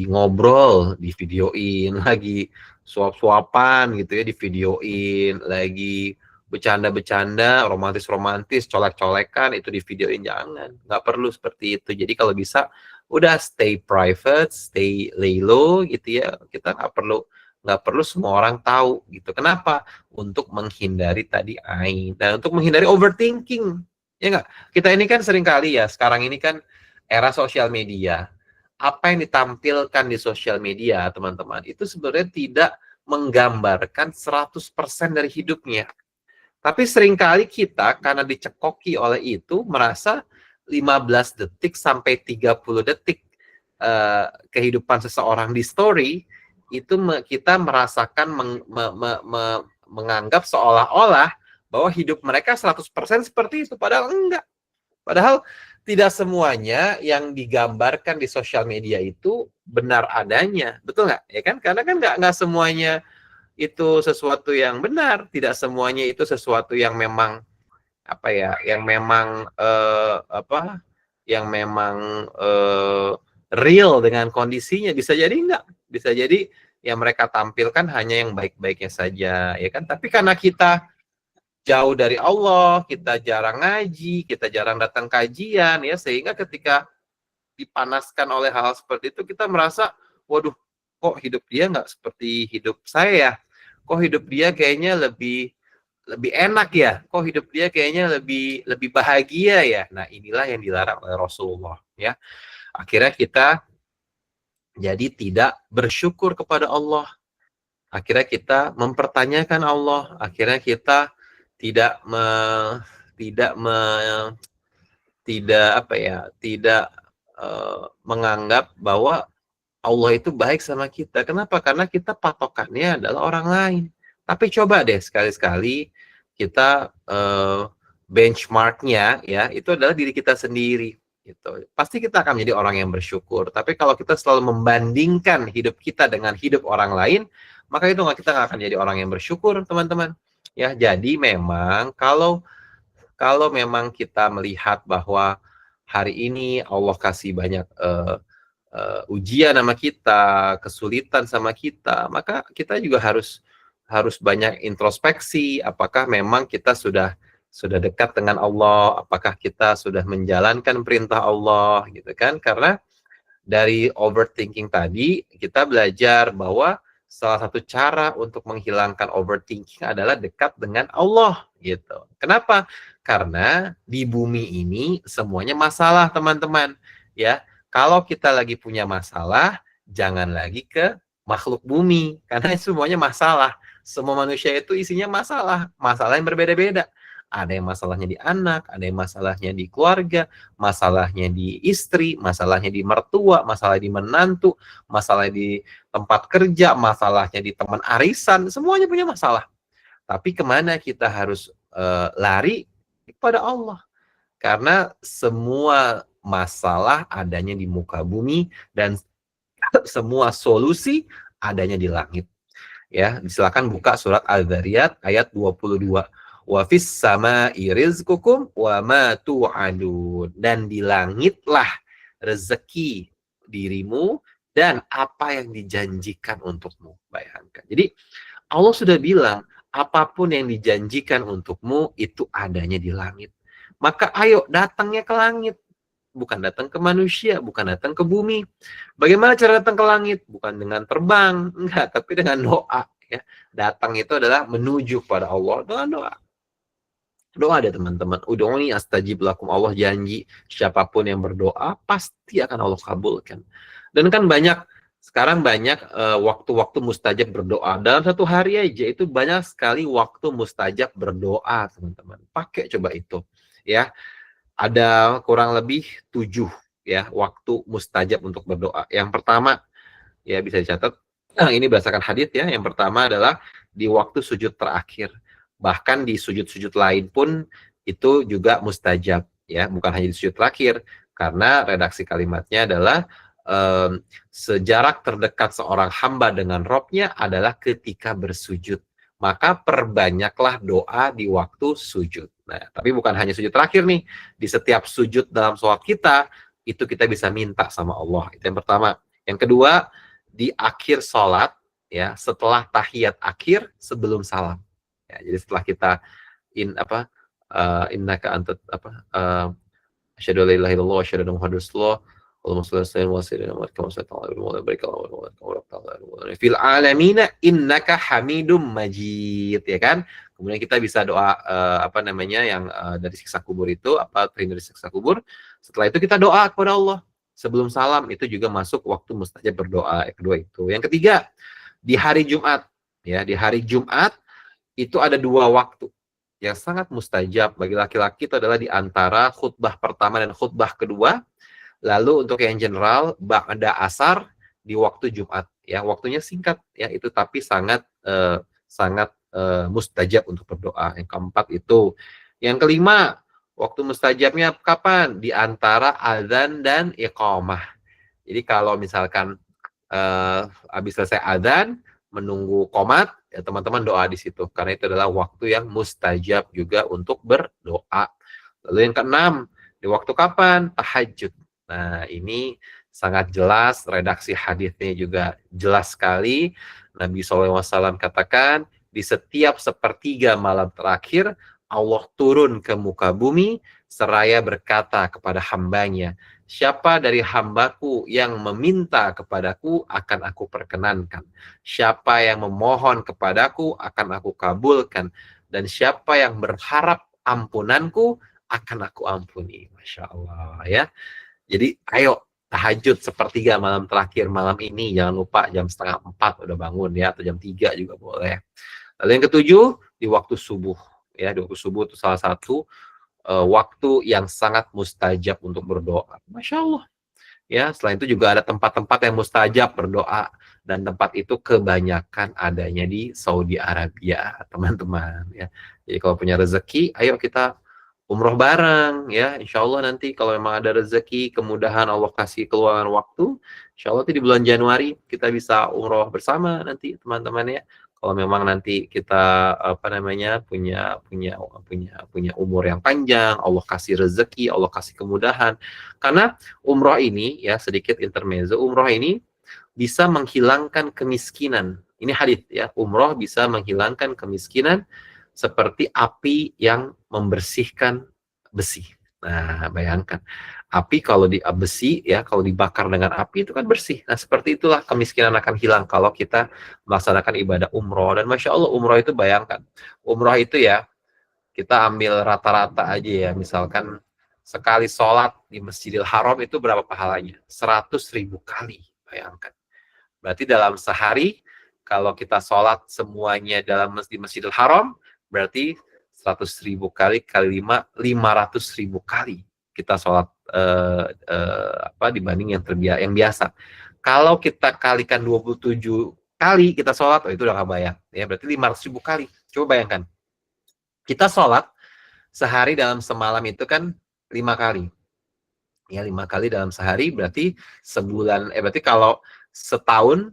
Speaker 4: ngobrol di videoin, lagi suap-suapan gitu ya di videoin, lagi bercanda-bercanda, romantis-romantis, colek-colekan, itu di videoin, jangan. Nggak perlu seperti itu. Jadi kalau bisa udah stay private, stay lay low gitu ya. Kita nggak perlu semua orang tahu gitu. Kenapa? Untuk menghindari tadi ain dan untuk menghindari overthinking. Ya nggak? Kita ini kan seringkali ya, sekarang ini kan era sosial media. Apa yang ditampilkan di sosial media, teman-teman, itu sebenarnya tidak menggambarkan 100% dari hidupnya. Tapi seringkali kita karena dicekoki oleh itu merasa 15 detik sampai 30 detik kehidupan seseorang di story itu kita merasakan menganggap seolah-olah bahwa hidup mereka 100% seperti itu, padahal enggak. Padahal tidak semuanya yang digambarkan di sosial media itu benar adanya, betul nggak? Ya kan? Karena kan nggak semuanya itu sesuatu yang benar, tidak semuanya itu sesuatu yang memang real dengan kondisinya. Bisa jadi enggak, bisa jadi yang mereka tampilkan hanya yang baik-baiknya saja, ya kan? Tapi karena kita jauh dari Allah, kita jarang ngaji, kita jarang datang kajian, ya, sehingga ketika dipanaskan oleh hal seperti itu, kita merasa, waduh, kok hidup dia nggak seperti hidup saya ya? Kok hidup dia kayaknya lebih lebih enak ya? Kok hidup dia kayaknya lebih lebih bahagia ya? Nah, inilah yang dilarang oleh Rasulullah, ya. Akhirnya kita jadi tidak bersyukur kepada Allah. Akhirnya kita mempertanyakan Allah. Akhirnya kita tidak me, tidak me, tidak apa ya, tidak menganggap bahwa Allah itu baik sama kita. Kenapa? Karena kita patokannya adalah orang lain. Tapi coba deh sekali-sekali kita benchmarknya ya itu adalah diri kita sendiri. Gitu. Pasti kita akan menjadi orang yang bersyukur. Tapi kalau kita selalu membandingkan hidup kita dengan hidup orang lain, maka itu kita nggak akan jadi orang yang bersyukur, teman-teman. Ya, jadi memang kalau memang kita melihat bahwa hari ini Allah kasih banyak ujian sama kita, kesulitan sama kita, maka kita juga harus banyak introspeksi. Apakah memang kita sudah dekat dengan Allah? Apakah kita sudah menjalankan perintah Allah, gitu kan? Karena dari overthinking tadi kita belajar bahwa salah satu cara untuk menghilangkan overthinking adalah dekat dengan Allah, gitu. Kenapa? Karena di bumi ini semuanya masalah, teman-teman. Ya, kalau kita lagi punya masalah, jangan lagi ke makhluk bumi, karena semuanya masalah. Semua manusia itu isinya masalah, masalah yang berbeda-beda. Ada yang masalahnya di anak, ada yang masalahnya di keluarga, masalahnya di istri, masalahnya di mertua, masalah di menantu, masalah di tempat kerja, masalahnya di teman arisan, semuanya punya masalah. Tapi kemana kita harus lari? Kepada Allah. Karena semua masalah adanya di muka bumi dan semua solusi adanya di langit. Ya, silakan buka surat Al-Dzariyat ayat 22. Wa fis sama'i rizqukum wa ma tu'adun. Dan di langitlah rezeki dirimu dan apa yang dijanjikan untukmu. Bayangkan. Jadi Allah sudah bilang, apapun yang dijanjikan untukmu itu adanya di langit. Maka ayo datangnya ke langit. Bukan datang ke manusia, bukan datang ke bumi. Bagaimana cara datang ke langit? Bukan dengan terbang, enggak, tapi dengan doa. Ya. Datang itu adalah menuju kepada Allah dengan doa. Doa deh teman-teman. Ud'uni astajib lakum. Allah janji siapapun yang berdoa pasti akan Allah kabulkan. Dan kan sekarang banyak waktu-waktu mustajab berdoa. Dalam satu hari aja itu banyak sekali waktu mustajab berdoa, teman-teman. Pakai coba itu. Ya, ada kurang lebih 7 ya waktu mustajab untuk berdoa. Yang pertama, ya bisa dicatat. Nah, ini berdasarkan hadits ya. Yang pertama adalah di waktu sujud terakhir. Bahkan di sujud-sujud lain pun itu juga mustajab ya, bukan hanya di sujud terakhir. Karena redaksi kalimatnya adalah sejarak terdekat seorang hamba dengan Robnya adalah ketika bersujud. Maka perbanyaklah doa di waktu sujud. Nah, tapi bukan hanya sujud terakhir nih. Di setiap sujud dalam sholat kita, itu kita bisa minta sama Allah. Itu yang pertama. Yang kedua, di akhir sholat, ya, setelah tahiyat akhir, sebelum salam. Ya, jadi setelah kita innaka anta asyhadu an la ilaha illallah wa asyhadu anna muhammadar rasulullah Allahumma shalli wa sallim wa barik fil alamin innaka hamidum majid, ya kan. Kemudian kita bisa doa yang dari siksa kubur itu, terhindar dari siksa kubur. Setelah itu kita doa kepada Allah sebelum salam, itu juga masuk waktu mustajab berdoa. Yang kedua itu. Yang ketiga, di hari Jumat, ya, di hari Jumat itu ada 2 waktu yang sangat mustajab bagi laki-laki, itu adalah di antara khutbah pertama dan khutbah kedua. Lalu untuk yang general, ba'da asar di waktu Jumat, ya, waktunya singkat, ya, itu tapi sangat mustajab untuk berdoa. Yang keempat itu. Yang kelima, waktu mustajabnya kapan? Di antara azan dan iqamah. Jadi kalau misalkan habis selesai azan, menunggu qomat, ya teman-teman doa di situ. Karena itu adalah waktu yang mustajab juga untuk berdoa. Lalu yang keenam, di waktu kapan? Tahajud. Nah, ini sangat jelas, redaksi hadisnya juga jelas sekali. Nabi SAW katakan, di setiap sepertiga malam terakhir, Allah turun ke muka bumi seraya berkata kepada hambanya, siapa dari hambaku yang meminta kepadaku akan aku perkenankan. Siapa yang memohon kepadaku akan aku kabulkan. Dan siapa yang berharap ampunanku akan aku ampuni. Masya Allah ya. Jadi ayo tahajud sepertiga malam terakhir malam ini. Jangan lupa jam 3:30 udah bangun ya. Atau jam 3 juga boleh. Lalu yang ketujuh, di waktu subuh. Ya, di waktu subuh itu salah satu waktu yang sangat mustajab untuk berdoa. Masya Allah. Ya, selain itu juga ada tempat-tempat yang mustajab berdoa. Dan tempat itu kebanyakan adanya di Saudi Arabia, teman-teman. Ya. Jadi kalau punya rezeki, ayo kita umroh bareng. Ya, insya Allah nanti kalau memang ada rezeki, kemudahan Allah kasih keluangan waktu, insya Allah di bulan Januari kita bisa umroh bersama nanti, teman-teman ya. Kalau memang nanti kita punya umur yang panjang, Allah kasih rezeki, Allah kasih kemudahan. Karena umroh ini ya, sedikit intermezzo, umroh ini bisa menghilangkan kemiskinan. Ini hadits ya, umroh bisa menghilangkan kemiskinan seperti api yang membersihkan besi. Nah, bayangkan api kalau di besi ya, kalau dibakar dengan api itu kan bersih. Nah, seperti itulah kemiskinan akan hilang kalau kita melaksanakan ibadah umroh. Dan Masya Allah, umroh itu bayangkan, umroh itu ya, kita ambil rata-rata aja ya, misalkan sekali sholat di Masjidil Haram itu berapa pahalanya? 100.000 kali, bayangkan. Berarti dalam sehari, kalau kita sholat semuanya dalam Masjidil Haram, berarti 100.000 kali 5, 500.000 kali kita sholat dibanding yang biasa. Kalau kita kalikan 27 kali kita sholat, itu udah gak bayang. Ya, berarti 500.000 kali. Coba bayangkan. Kita sholat sehari dalam semalam itu kan 5 kali. Ya, 5 kali dalam sehari berarti sebulan, berarti kalau setahun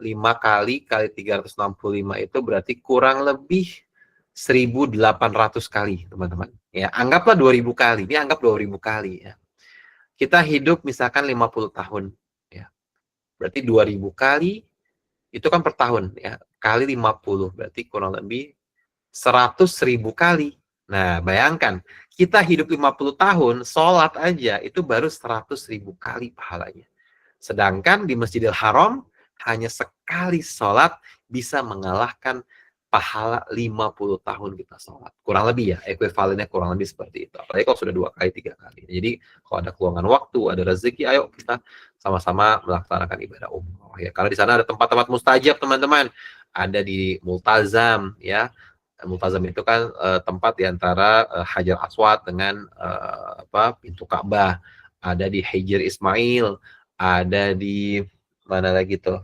Speaker 4: 5 kali 365 itu berarti kurang lebih 1.800 kali, teman-teman. Ya, anggaplah 2.000 kali. Ini anggap 2.000 kali ya. Kita hidup misalkan 50 tahun ya. Berarti 2.000 kali itu kan per tahun ya. Kali 50 berarti kurang lebih 100.000 kali. Nah, bayangkan kita hidup 50 tahun, sholat aja itu baru 100.000 kali pahalanya. Sedangkan di Masjidil Haram hanya sekali sholat bisa mengalahkan pahala 50 tahun kita sholat. Kurang lebih ya, ekuivalennya kurang lebih seperti itu. Apalagi kalau sudah 2 kali, 3 kali. Jadi kalau ada keluangan waktu, ada rezeki, ayo kita sama-sama melaksanakan ibadah umroh. Ya, karena di sana ada tempat-tempat mustajab, teman-teman. Ada di Multazam, ya. Multazam itu kan tempat di antara Hajar Aswad dengan pintu Ka'bah. Ada di Hijr Ismail, ada di mana lagi tuh?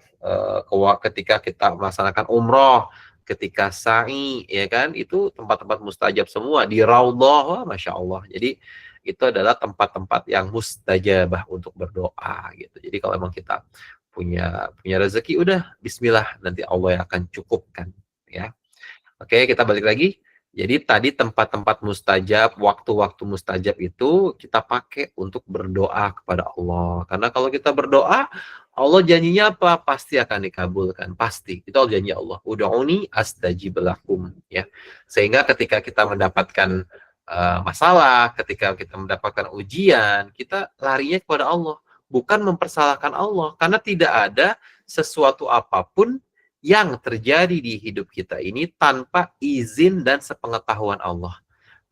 Speaker 4: Ketika kita melaksanakan umroh, ketika sa'i, ya kan, itu tempat-tempat mustajab semua di Raudhah, Masya Allah. Jadi itu adalah tempat-tempat yang mustajabah untuk berdoa gitu. Jadi kalau memang kita punya rezeki, udah Bismillah, nanti Allah yang akan cukupkan ya. Oke, kita balik lagi. Jadi tadi tempat-tempat mustajab, waktu-waktu mustajab itu kita pakai untuk berdoa kepada Allah. Karena kalau kita berdoa, Allah janjinya apa? Pasti akan dikabulkan, pasti. Itu Allah janji Allah. Ud'uni astajib lakum, ya. Sehingga ketika kita mendapatkan masalah, ketika kita mendapatkan ujian, kita larinya kepada Allah, bukan mempersalahkan Allah. Karena tidak ada sesuatu apapun yang terjadi di hidup kita ini tanpa izin dan sepengetahuan Allah.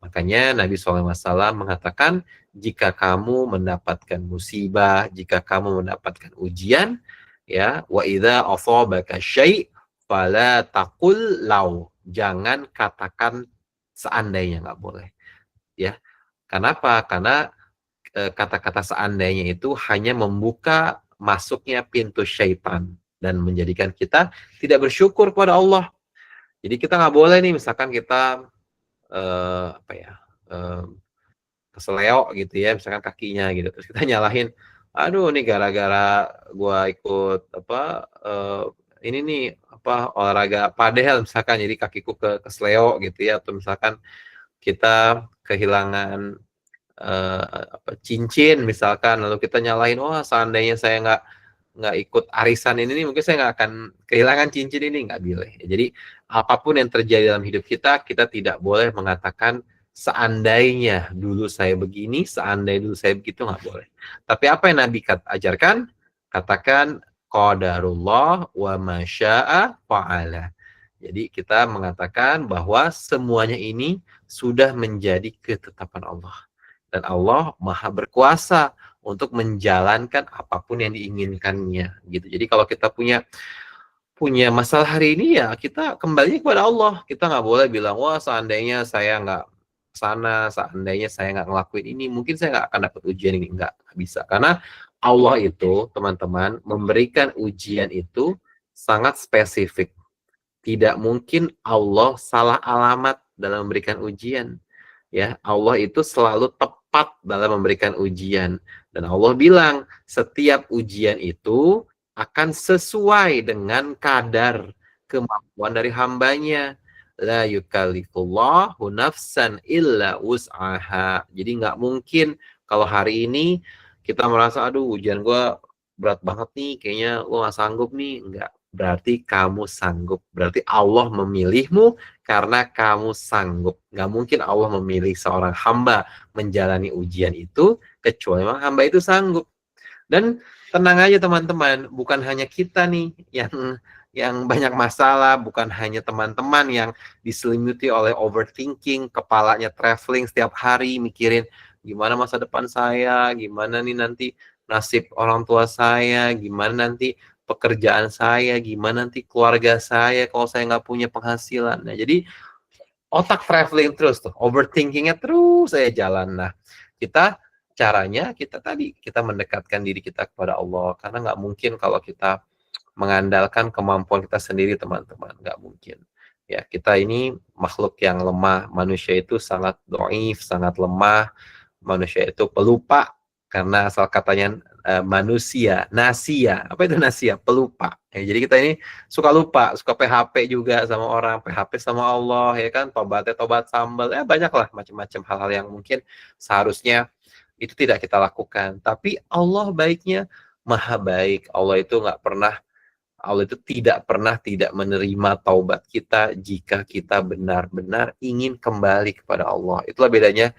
Speaker 4: Makanya Nabi SAW mengatakan, jika kamu mendapatkan musibah, jika kamu mendapatkan ujian, ya, wa idza asabaka syai' fala taqul law. Jangan katakan seandainya, nggak boleh. Ya. Kenapa? Karena kata-kata seandainya itu hanya membuka masuknya pintu syaitan dan menjadikan kita tidak bersyukur kepada Allah. Jadi kita nggak boleh nih, misalkan kita keseleo gitu ya, misalkan kakinya gitu, terus kita nyalahin, aduh nih gara-gara gua ikut ini nih olahraga padel misalkan, jadi kakiku keseleo gitu ya, atau misalkan kita kehilangan cincin misalkan, lalu kita nyalahin, seandainya saya nggak ikut arisan ini nih, mungkin saya nggak akan kehilangan cincin ini, nggak boleh. Jadi apapun yang terjadi dalam hidup kita, kita tidak boleh mengatakan seandainya dulu saya begini, seandainya dulu saya begitu, nggak boleh. Tapi apa yang Nabi ajarkan? Katakan qadarullah wa masya'a fa'ala. Jadi kita mengatakan bahwa semuanya ini sudah menjadi ketetapan Allah. Dan Allah Maha berkuasa untuk menjalankan apapun yang diinginkannya. Gitu. Jadi kalau kita punya masalah hari ini, ya kita kembali kepada Allah. Kita nggak boleh bilang, wah seandainya saya nggak sana, seandainya saya nggak ngelakuin ini, mungkin saya nggak akan dapat ujian ini. Nggak bisa. Karena Allah itu, teman-teman, memberikan ujian itu sangat spesifik. Tidak mungkin Allah salah alamat dalam memberikan ujian. Ya, Allah itu selalu tepat dalam memberikan ujian. Dan Allah bilang, setiap ujian itu akan sesuai dengan kadar kemampuan dari hambanya. La yukallifullahu nafsan illa wus'aha. Jadi nggak mungkin kalau hari ini kita merasa, aduh ujian gue berat banget nih, kayaknya lo nggak sanggup nih. Enggak. Berarti kamu sanggup. Berarti Allah memilihmu karena kamu sanggup. Nggak mungkin Allah memilih seorang hamba menjalani ujian itu kecuali memang hamba itu sanggup. Dan tenang aja teman-teman, bukan hanya kita nih yang banyak masalah, bukan hanya teman-teman yang diselimuti oleh overthinking, kepalanya traveling setiap hari mikirin gimana masa depan saya, gimana nih nanti nasib orang tua saya, gimana nanti pekerjaan saya, gimana nanti keluarga saya kalau saya nggak punya penghasilan. Nah, jadi otak traveling terus tuh, overthinkingnya terus saya jalan. Nah, caranya kita mendekatkan diri kita kepada Allah, karena nggak mungkin kalau kita mengandalkan kemampuan kita sendiri, teman-teman, nggak mungkin. Ya, kita ini makhluk yang lemah, manusia itu sangat dhaif, sangat lemah, manusia itu pelupa, karena asal katanya manusia, nasia. Apa itu nasia? Pelupa. Ya, jadi kita ini suka lupa, suka PHP juga sama orang, PHP sama Allah, ya kan? Tobatnya tobat sambal, ya banyaklah macam-macam hal-hal yang mungkin seharusnya itu tidak kita lakukan. Tapi Allah baiknya maha baik. Allah itu tidak pernah tidak menerima taubat kita jika kita benar-benar ingin kembali kepada Allah. Itulah bedanya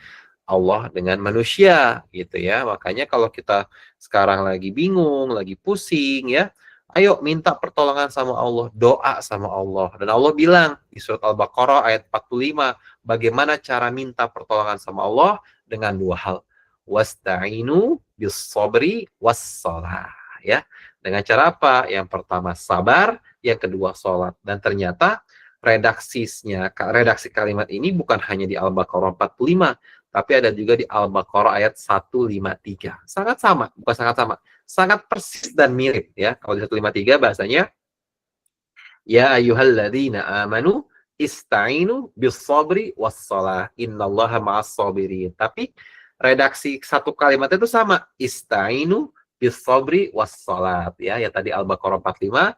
Speaker 4: Allah dengan manusia, gitu ya. Makanya kalau kita sekarang lagi bingung, lagi pusing, ya, ayo minta pertolongan sama Allah, doa sama Allah. Dan Allah bilang di surat Al-Baqarah ayat 45, bagaimana cara minta pertolongan sama Allah? Dengan dua hal. Wasta'inu bis-sabri was-shalah, ya. Dengan cara apa? Yang pertama sabar, yang kedua sholat. Dan ternyata redaksi kalimat ini bukan hanya di Al-Baqarah 45, tapi ada juga di Al-Baqarah ayat 153. Sangat sama, bukan sangat sama, sangat persis dan mirip, ya. Kalau di 153 bahasanya, ya ayyuhalladzina amanu ista'inu bis-sabri was-shalah innallaha ma'as-sabirin. Tapi redaksi satu kalimat itu sama, ista'inu bis-sabri was-shalah, ya. Ya tadi Al-Baqarah 45,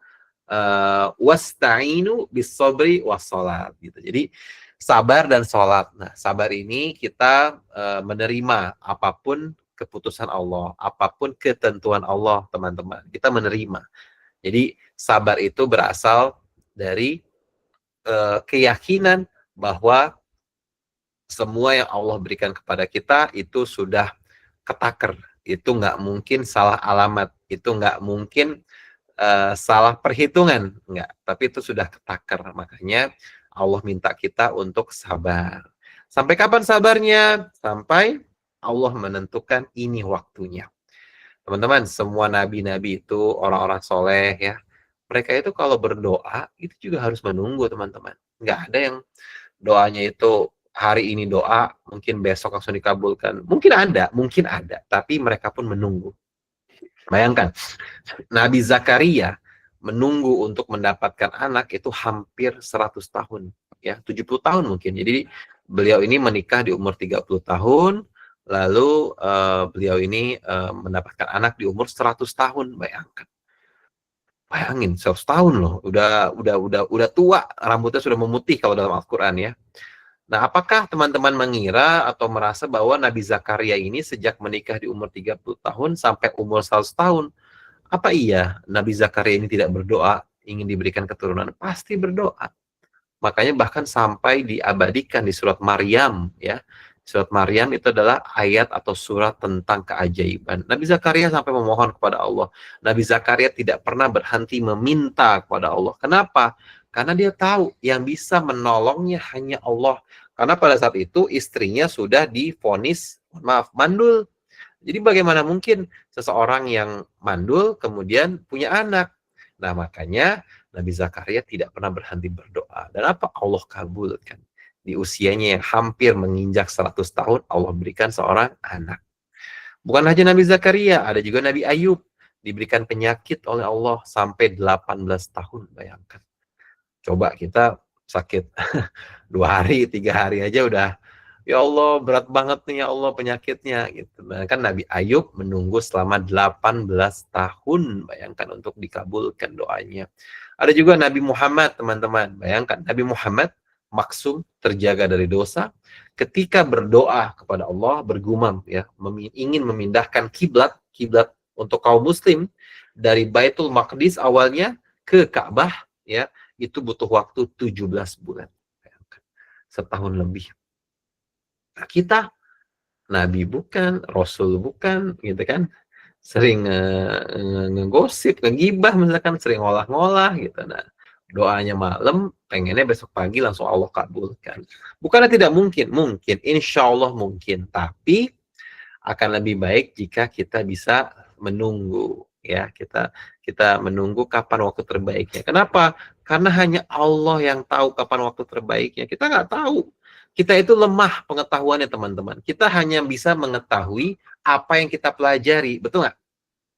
Speaker 4: wasta'inu bis-sabri was-shalah, gitu. Jadi sabar dan sholat. Nah, sabar ini kita menerima apapun keputusan Allah, apapun ketentuan Allah, teman-teman. Kita menerima. Jadi sabar itu berasal dari keyakinan bahwa semua yang Allah berikan kepada kita itu sudah ketaker. Itu nggak mungkin salah alamat. Itu nggak mungkin salah perhitungan. Nggak. Tapi itu sudah ketaker. Makanya Allah minta kita untuk sabar. Sampai kapan sabarnya? Sampai Allah menentukan ini waktunya. Teman-teman, semua nabi-nabi itu orang-orang soleh, ya. Mereka itu kalau berdoa, itu juga harus menunggu, teman-teman. Nggak ada yang doanya itu hari ini doa, mungkin besok langsung dikabulkan. Mungkin ada. Tapi mereka pun menunggu. Bayangkan, Nabi Zakaria menunggu untuk mendapatkan anak itu hampir 100 tahun, ya, 70 tahun mungkin. Jadi beliau ini menikah di umur 30 tahun, lalu beliau ini mendapatkan anak di umur 100 tahun, bayangin 100 tahun loh, udah tua, rambutnya sudah memutih kalau dalam Al-Qur'an, ya. Nah, apakah teman-teman mengira atau merasa bahwa Nabi Zakaria ini sejak menikah di umur 30 tahun sampai umur 100 tahun, apa iya Nabi Zakaria ini tidak berdoa ingin diberikan keturunan? Pasti berdoa. Makanya bahkan sampai diabadikan di surat Maryam, ya. Surat Maryam itu adalah ayat atau surat tentang keajaiban. Nabi Zakaria sampai memohon kepada Allah. Nabi Zakaria tidak pernah berhenti meminta kepada Allah. Kenapa? Karena dia tahu yang bisa menolongnya hanya Allah. Karena pada saat itu istrinya sudah divonis, mandul. Jadi bagaimana mungkin seseorang yang mandul kemudian punya anak? Nah, makanya Nabi Zakaria tidak pernah berhenti berdoa. Dan apa? Allah kabulkan. Di usianya yang hampir menginjak 100 tahun, Allah berikan seorang anak. Bukan hanya Nabi Zakaria, ada juga Nabi Ayub. Diberikan penyakit oleh Allah sampai 18 tahun, bayangkan. Coba kita sakit 2 hari, 3 hari aja udah, ya Allah berat banget nih ya Allah penyakitnya. Gitu. Nah, kan Nabi Ayub menunggu selama 18 tahun, bayangkan, untuk dikabulkan doanya. Ada juga Nabi Muhammad, teman-teman. Bayangkan, Nabi Muhammad maksum, terjaga dari dosa, ketika berdoa kepada Allah, bergumam, ya, ingin memindahkan kiblat untuk kaum muslim dari Baitul Maqdis awalnya ke Ka'bah, ya, itu butuh waktu 17 bulan. Setahun lebih. Nah, kita Nabi bukan, Rasul bukan, gitu kan, sering ngegosip, ngegibah misalkan, sering ngolah-ngolah gitu. Nah, doanya malam, pengennya besok pagi langsung Allah kabulkan. Bukannya tidak mungkin, mungkin, insya Allah mungkin, tapi akan lebih baik jika kita bisa menunggu, ya, kita menunggu kapan waktu terbaiknya. Kenapa? Karena hanya Allah yang tahu kapan waktu terbaiknya. Kita nggak tahu. Kita itu lemah pengetahuannya, teman-teman. Kita hanya bisa mengetahui apa yang kita pelajari, betul nggak?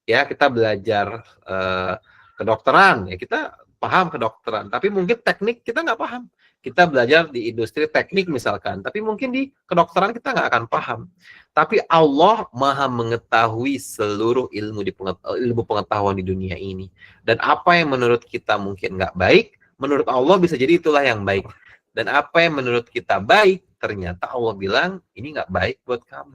Speaker 4: Ya, kita belajar kedokteran, ya kita paham kedokteran, tapi mungkin teknik kita nggak paham. Kita belajar di industri teknik misalkan, tapi mungkin di kedokteran kita nggak akan paham. Tapi Allah maha mengetahui seluruh ilmu pengetahuan di dunia ini. Dan apa yang menurut kita mungkin nggak baik, menurut Allah bisa jadi itulah yang baik. Dan apa yang menurut kita baik, ternyata Allah bilang, ini nggak baik buat kamu.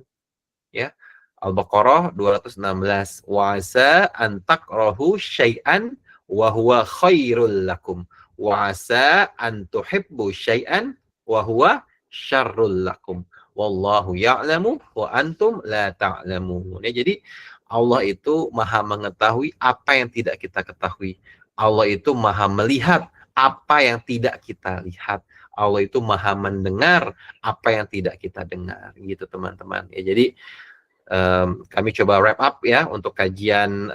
Speaker 4: Ya, Al-Baqarah 216. Wa'asa antakrahu syai'an wa huwa khairul lakum. Wa'asa antuhibbu syai'an wa huwa syarrul lakum. Wallahu ya'lamu wa antum la ta'lamun. Ya, jadi Allah itu maha mengetahui apa yang tidak kita ketahui. Allah itu maha melihat apa yang tidak kita lihat. Allah itu maha mendengar apa yang tidak kita dengar. Gitu, teman-teman. Ya, jadi kami coba wrap up ya untuk kajian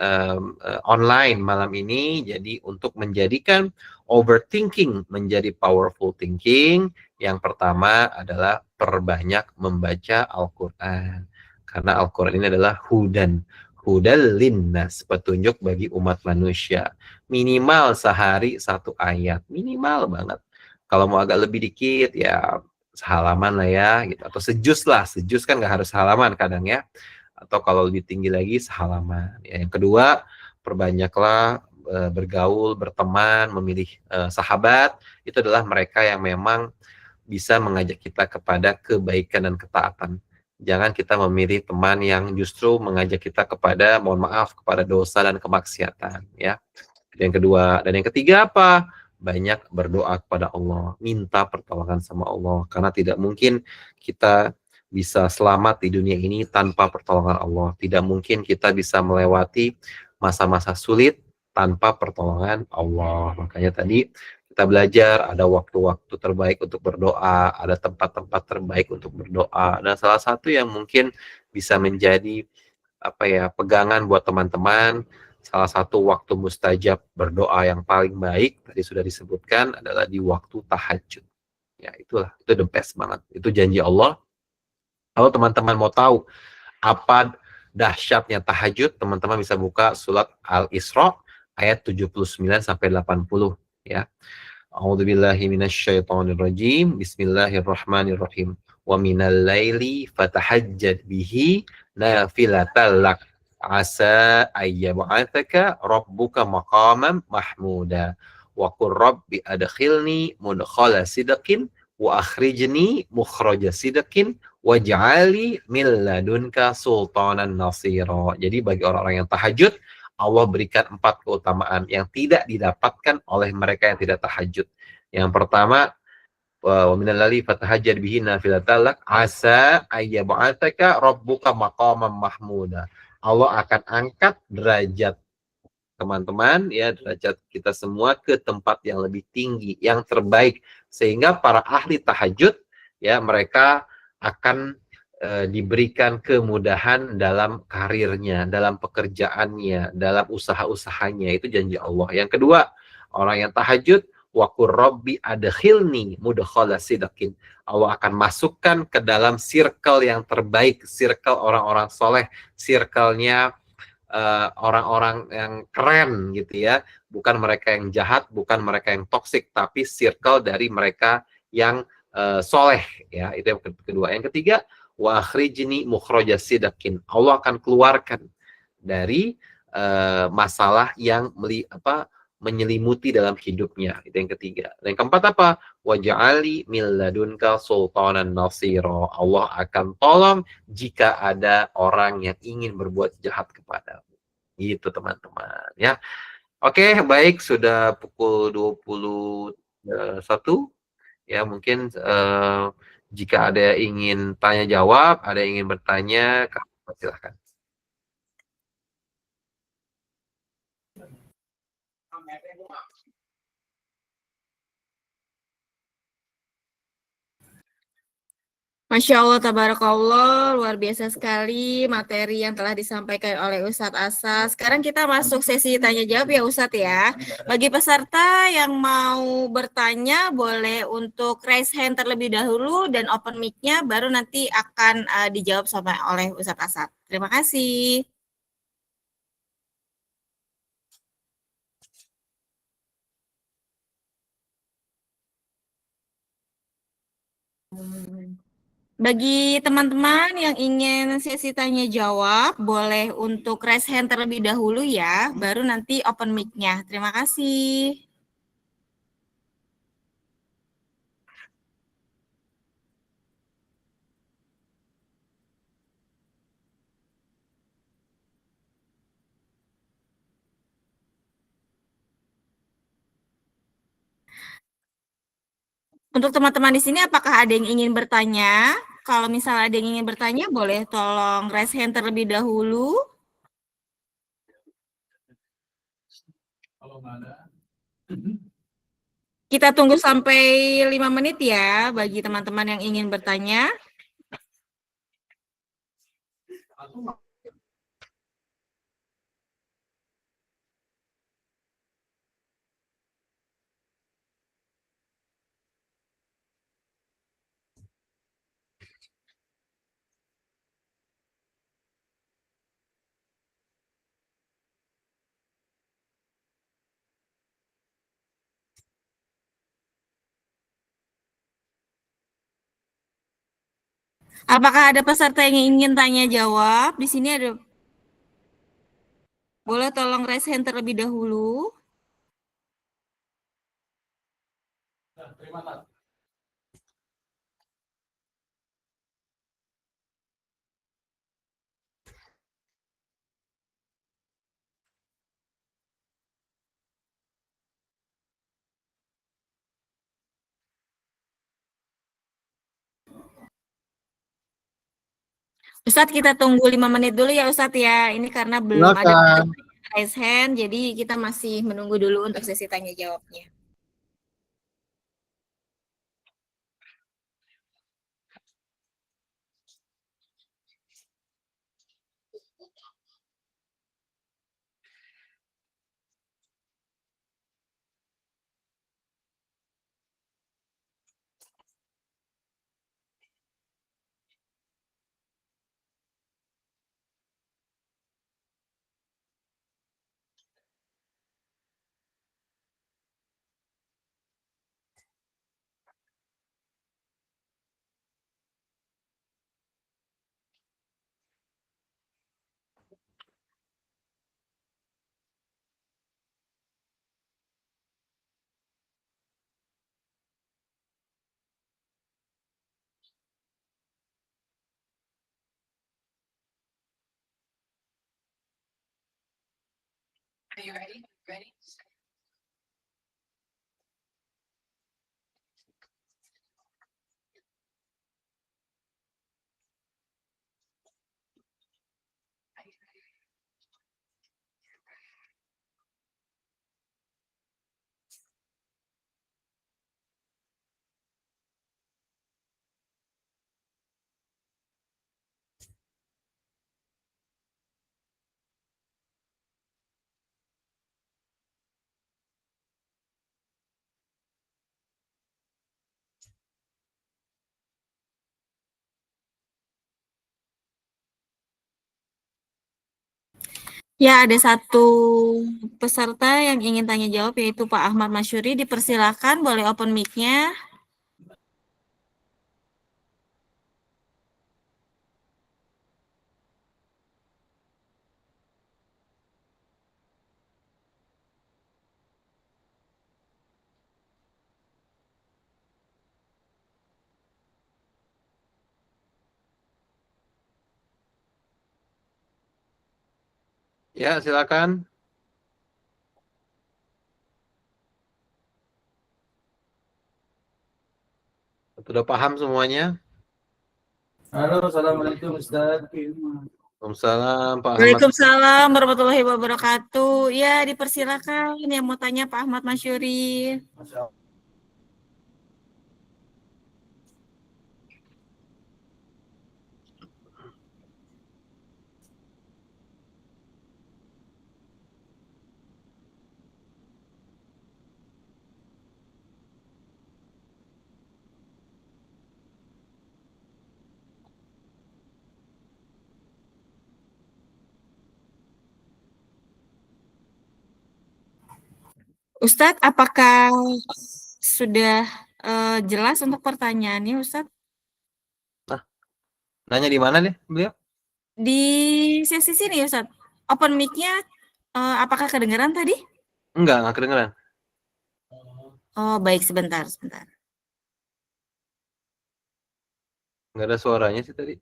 Speaker 4: online malam ini. Jadi untuk menjadikan overthinking menjadi powerful thinking, yang pertama adalah perbanyak membaca Al-Quran. Karena Al-Quran ini adalah hudal linnas, petunjuk bagi umat manusia. Minimal sehari 1 ayat, minimal banget. Kalau mau agak lebih dikit ya sehalaman lah ya, gitu. Atau sejus lah, sejus kan nggak harus halaman kadang ya. Atau kalau lebih tinggi lagi sehalaman. Ya, yang kedua, perbanyaklah bergaul, berteman, memilih sahabat. Itu adalah mereka yang memang bisa mengajak kita kepada kebaikan dan ketaatan. Jangan kita memilih teman yang justru mengajak kita kepada, mohon maaf, kepada dosa dan kemaksiatan. Ya. Yang kedua, dan yang ketiga apa? Banyak berdoa kepada Allah, minta pertolongan sama Allah, karena tidak mungkin kita bisa selamat di dunia ini tanpa pertolongan Allah. Tidak mungkin kita bisa melewati masa-masa sulit tanpa pertolongan Allah. Makanya tadi kita belajar ada waktu-waktu terbaik untuk berdoa, ada tempat-tempat terbaik untuk berdoa. Dan salah satu yang mungkin bisa menjadi pegangan buat teman-teman, salah satu waktu mustajab berdoa yang paling baik tadi sudah disebutkan adalah di waktu tahajud. Ya, itu the best banget. Itu janji Allah. Kalau teman-teman mau tahu apa dahsyatnya tahajud, teman-teman bisa buka surat Al-Isra ayat 79 sampai 80 ya. A'udzubillahi minasyaitonirrajim. Bismillahirrahmanirrahim. Wa minal laili fatahajjad bihi nafilatan lak. Asa ayyab'atsaka rabbuka maqaman mahmuda wa qur rabbi adkhilni mudkhala sidqin wa akhrijni mukhraja sidqin waj'ali min ladunka sultanan nasira. Jadi bagi orang-orang yang tahajud, Allah berikan 4 keutamaan yang tidak didapatkan oleh mereka yang tidak tahajud. Yang pertama, wa minal laili fatahajjad bihi nafilatan lak asa ayyab'atsaka rabbuka maqaman mahmuda. Allah akan angkat derajat teman-teman ya, derajat kita semua ke tempat yang lebih tinggi, yang terbaik, sehingga para ahli tahajud ya mereka akan diberikan kemudahan dalam karirnya, dalam pekerjaannya, dalam usaha-usahanya. Itu janji Allah. Yang kedua, orang yang tahajud waqur rabbi adkhilni mudkhala sidqin. Allah akan masukkan ke dalam circle yang terbaik, circle orang-orang soleh, circle-nya orang-orang yang keren gitu ya, bukan mereka yang jahat, bukan mereka yang toksik, tapi circle dari mereka yang soleh ya. Itu yang kedua. Yang ketiga, wa akhrijni mukhraja sidqin. Allah akan keluarkan dari masalah yang menyelimuti dalam hidupnya. Itu yang ketiga. Dan yang keempat apa? Waj'ali min ladunka sultanan nasira. Allah akan tolong jika ada orang yang ingin berbuat jahat kepadamu. Gitu teman-teman ya. Oke, baik, sudah pukul 21 ya, mungkin jika ada yang ingin tanya jawab, ada yang ingin bertanya, silahkan.
Speaker 3: Masya Allah, tabarakallah, luar biasa sekali materi yang telah disampaikan oleh Ustadz Asa. Sekarang kita masuk sesi tanya jawab ya Ustadz ya. Bagi peserta yang mau bertanya, boleh untuk raise hand terlebih dahulu dan open mic-nya, baru nanti akan dijawab sama oleh Ustadz Asa. Terima kasih. Bagi teman-teman yang ingin sesi tanya jawab, boleh untuk raise hand terlebih dahulu ya, baru nanti open mic-nya. Terima kasih. Untuk teman-teman di sini, apakah ada yang ingin bertanya? Kalau misalnya ada yang ingin bertanya, boleh tolong raise hand terlebih dahulu. Kita tunggu sampai 5 menit ya, bagi teman-teman yang ingin bertanya. Apakah ada peserta yang ingin tanya jawab? Di sini ada. Boleh tolong raise hand terlebih dahulu. Ustadz, kita tunggu 5 menit dulu ya Ustadz ya. Ini karena belum ada raise hand, jadi kita masih menunggu dulu untuk sesi tanya jawabnya.
Speaker 1: Are you ready? Ready?
Speaker 3: Ya, ada satu peserta yang ingin tanya jawab yaitu Pak Ahmad Masyuri. Dipersilakan, boleh open mic-nya.
Speaker 4: Ya, silakan. Sudah paham semuanya?
Speaker 1: Halo, assalamualaikum Ustaz.
Speaker 4: Waalaikumsalam, Pak Ahmad.
Speaker 3: Waalaikumsalam warahmatullahi wabarakatuh. Ya, dipersilakan yang mau tanya Pak Ahmad Masyuri. Ustadz, apakah sudah jelas untuk pertanyaannya, Ustadz?
Speaker 4: Nanya di mana nih beliau?
Speaker 3: Di sesi sini, Ustadz. Open mic-nya apakah kedengaran tadi?
Speaker 4: Enggak kedengeran.
Speaker 3: Oh, baik, sebentar.
Speaker 4: Enggak ada suaranya sih tadi.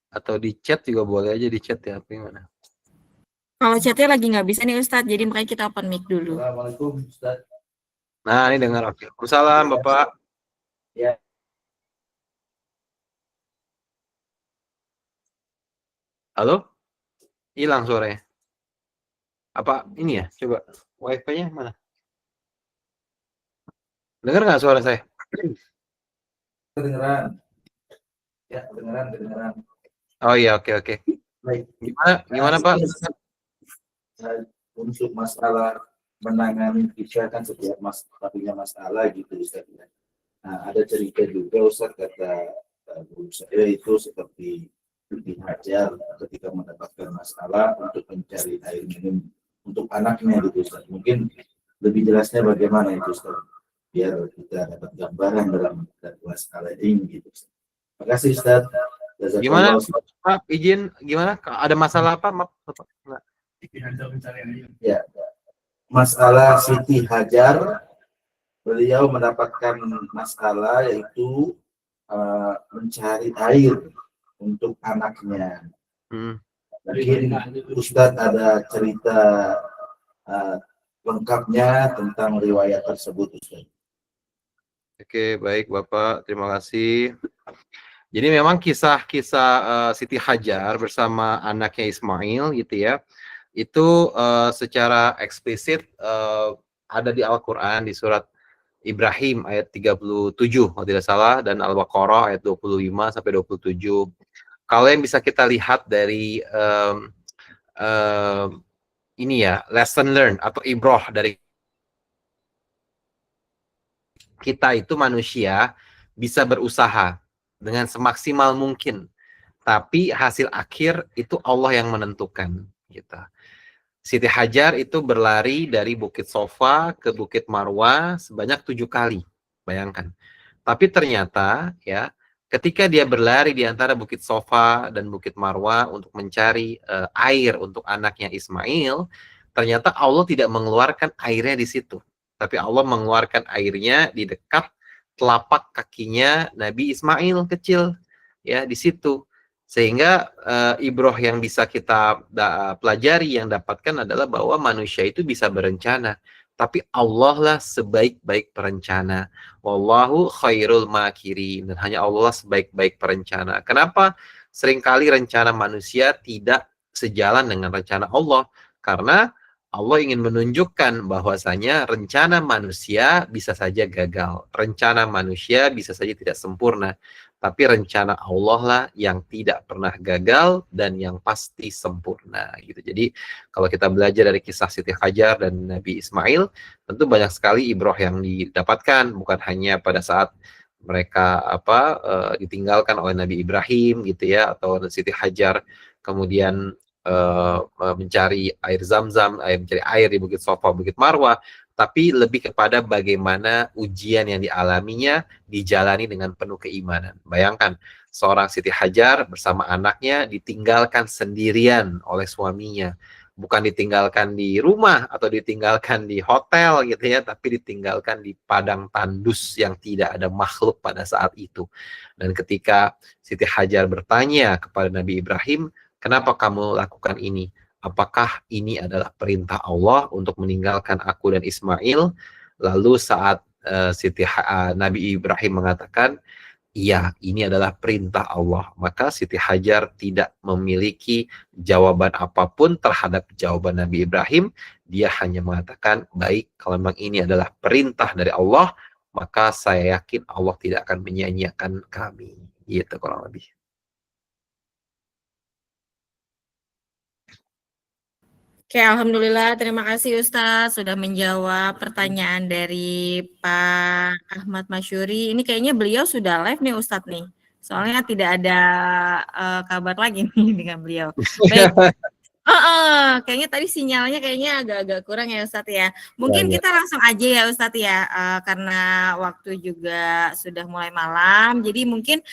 Speaker 4: Atau di chat juga boleh aja, di chat ya, apa gimana?
Speaker 3: Kalau chatnya lagi nggak bisa nih, Ustadz, jadi makanya kita open mic dulu.
Speaker 1: Assalamualaikum Ustaz.
Speaker 4: Nah, ini dengar. Oke. Waalaikumsalam, Bapak.
Speaker 1: Ya.
Speaker 4: Halo? Hilang suaranya. Apa ini ya? Coba wifi-nya mana? Dengar nggak suara saya?
Speaker 1: Kedengeran. Ya, kedengeran.
Speaker 4: Oh iya, oke.
Speaker 1: Baik.
Speaker 4: Gimana Pak?
Speaker 1: Untuk masalah menangani kita kan setiap masalah gitu Ustaz. Nah, ada cerita juga Ustaz kata guru saya itu seperti Siti Hajar ketika mendapatkan masalah untuk mencari air minum untuk anaknya gitu Ustaz. Mungkin lebih jelasnya bagaimana itu Ustaz, biar kita dapat gambaran dalam masalah ini gitu Ustaz. Terima kasih Ustaz.
Speaker 4: Gimana Pak? Izin gimana? Ada masalah apa? Maaf. Enggak.
Speaker 1: Ya, masalah Siti Hajar, beliau mendapatkan masalah yaitu mencari air untuk anaknya. Mungkin Ustadz ada cerita lengkapnya tentang riwayat tersebut, Ustadz.
Speaker 4: Oke, baik Bapak, terima kasih. Jadi memang kisah-kisah Siti Hajar bersama anaknya Ismail gitu ya, itu secara eksplisit ada di Al-Quran di surat Ibrahim ayat 37 kalau tidak salah, dan Al-Baqarah ayat 25 sampai 27. Kalau yang bisa kita lihat dari ini ya, lesson learned atau ibroh dari kita itu manusia bisa berusaha dengan semaksimal mungkin, tapi hasil akhir itu Allah yang menentukan gitu. Siti Hajar itu berlari dari Bukit Sofa ke Bukit Marwah sebanyak 7 kali, bayangkan. Tapi ternyata ya, ketika dia berlari di antara Bukit Sofa dan Bukit Marwah untuk mencari air untuk anaknya Ismail, ternyata Allah tidak mengeluarkan airnya di situ, tapi Allah mengeluarkan airnya di dekat telapak kakinya Nabi Ismail kecil, ya di situ. Sehingga ibroh yang bisa kita pelajari, yang dapatkan adalah bahwa manusia itu bisa berencana, tapi Allah lah sebaik-baik perencana. Wallahu khairul makirin, dan hanya Allah sebaik-baik perencana. Kenapa seringkali rencana manusia tidak sejalan dengan rencana Allah? Karena Allah ingin menunjukkan bahwasanya rencana manusia bisa saja gagal, rencana manusia bisa saja tidak sempurna, tapi rencana Allah lah yang tidak pernah gagal dan yang pasti sempurna gitu. Jadi kalau kita belajar dari kisah Siti Hajar dan Nabi Ismail, tentu banyak sekali ibroh yang didapatkan, bukan hanya pada saat mereka ditinggalkan oleh Nabi Ibrahim gitu ya, atau Siti Hajar kemudian mencari air Zam-Zam, mencari air di Bukit Safa, Bukit Marwah, tapi lebih kepada bagaimana ujian yang dialaminya dijalani dengan penuh keimanan. Bayangkan seorang Siti Hajar bersama anaknya ditinggalkan sendirian oleh suaminya, bukan ditinggalkan di rumah atau ditinggalkan di hotel gitu ya, tapi ditinggalkan di padang tandus yang tidak ada makhluk pada saat itu. Dan ketika Siti Hajar bertanya kepada Nabi Ibrahim, kenapa kamu lakukan ini? Apakah ini adalah perintah Allah untuk meninggalkan aku dan Ismail? Lalu saat Nabi Ibrahim mengatakan, iya, ini adalah perintah Allah. Maka Siti Hajar tidak memiliki jawaban apapun terhadap jawaban Nabi Ibrahim. Dia hanya mengatakan, baik, kalau memang ini adalah perintah dari Allah, maka saya yakin Allah tidak akan menyia-nyiakan kami. Gitu kurang lebih.
Speaker 3: Oke, alhamdulillah. Terima kasih Ustadz sudah menjawab pertanyaan dari Pak Ahmad Masyuri. Ini kayaknya beliau sudah live nih Ustadz nih. Soalnya tidak ada kabar lagi nih dengan beliau. Baik. Kayaknya tadi sinyalnya kayaknya agak-agak kurang ya Ustadz ya. Mungkin kita langsung aja ya Ustadz ya, karena waktu juga sudah mulai malam. Jadi mungkin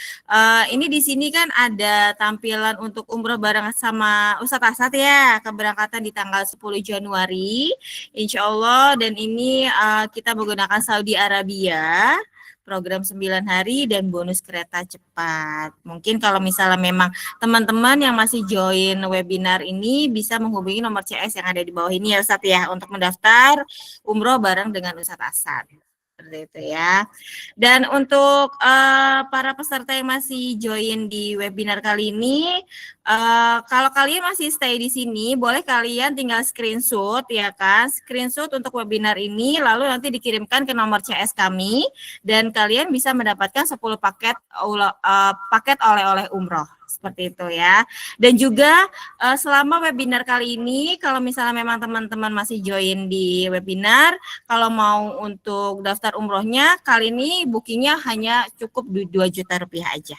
Speaker 3: ini di sini kan ada tampilan untuk umroh bareng sama Ustadz Asad ya, keberangkatan di tanggal 10 Januari, insya Allah. Dan ini kita menggunakan Saudi Arabia, program 9 hari dan bonus kereta cepat. Mungkin kalau misalnya memang teman-teman yang masih join webinar ini bisa menghubungi nomor CS yang ada di bawah ini ya Ustadz ya, untuk mendaftar umroh bareng dengan Ustadz Asad. Seperti itu ya. Dan untuk para peserta yang masih join di webinar kali ini, kalau kalian masih stay di sini, boleh kalian tinggal screenshot ya kan, screenshot untuk webinar ini, lalu nanti dikirimkan ke nomor CS kami, dan kalian bisa mendapatkan 10 paket oleh-oleh umroh. Seperti itu ya. Dan juga selama webinar kali ini, kalau misalnya memang teman-teman masih join di webinar, kalau mau untuk daftar umrohnya, kali ini bookingnya hanya cukup 2 juta rupiah aja.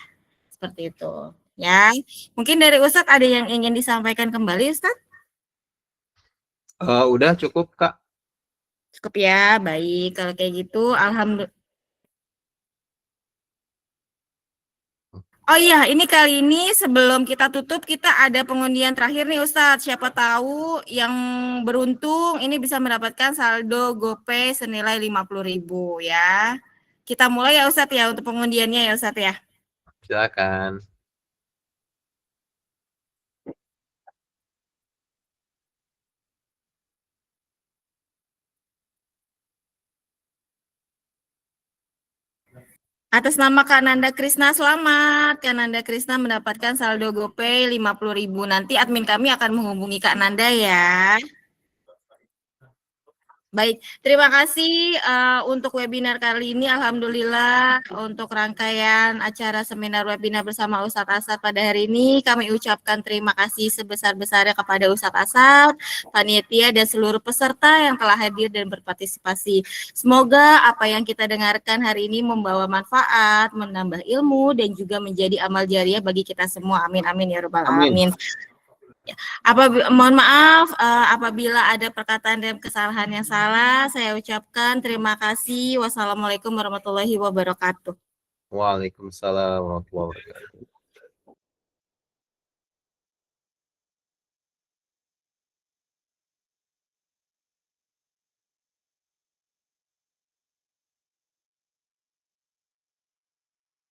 Speaker 3: Seperti itu ya. Mungkin dari Ustadz ada yang ingin disampaikan kembali Ustadz?
Speaker 4: Udah cukup Kak.
Speaker 3: Cukup ya, baik. Kalau kayak gitu, alhamdulillah. Oh iya, ini kali ini sebelum kita tutup, kita ada pengundian terakhir nih Ustadz. Siapa tahu yang beruntung ini bisa mendapatkan saldo GoPay senilai 50.000 ya. Kita mulai ya Ustadz ya untuk pengundiannya ya Ustadz ya.
Speaker 4: Silakan.
Speaker 3: Atas nama Kak Nanda Krisna, selamat. Kak Nanda Krisna mendapatkan saldo GoPay 50.000. Nanti admin kami akan menghubungi Kak Nanda ya. Baik, terima kasih untuk webinar kali ini. Alhamdulillah untuk rangkaian acara seminar webinar bersama Ustadz Asad pada hari ini, kami ucapkan terima kasih sebesar-besarnya kepada Ustadz Asad, panitia dan seluruh peserta yang telah hadir dan berpartisipasi. Semoga apa yang kita dengarkan hari ini membawa manfaat, menambah ilmu, dan juga menjadi amal jariah bagi kita semua. Amin, amin ya rabbal alamin. Mohon maaf apabila ada perkataan dan kesalahan yang salah, saya ucapkan terima kasih. Wassalamualaikum warahmatullahi wabarakatuh.
Speaker 4: Waalaikumsalam warahmatullahi wabarakatuh.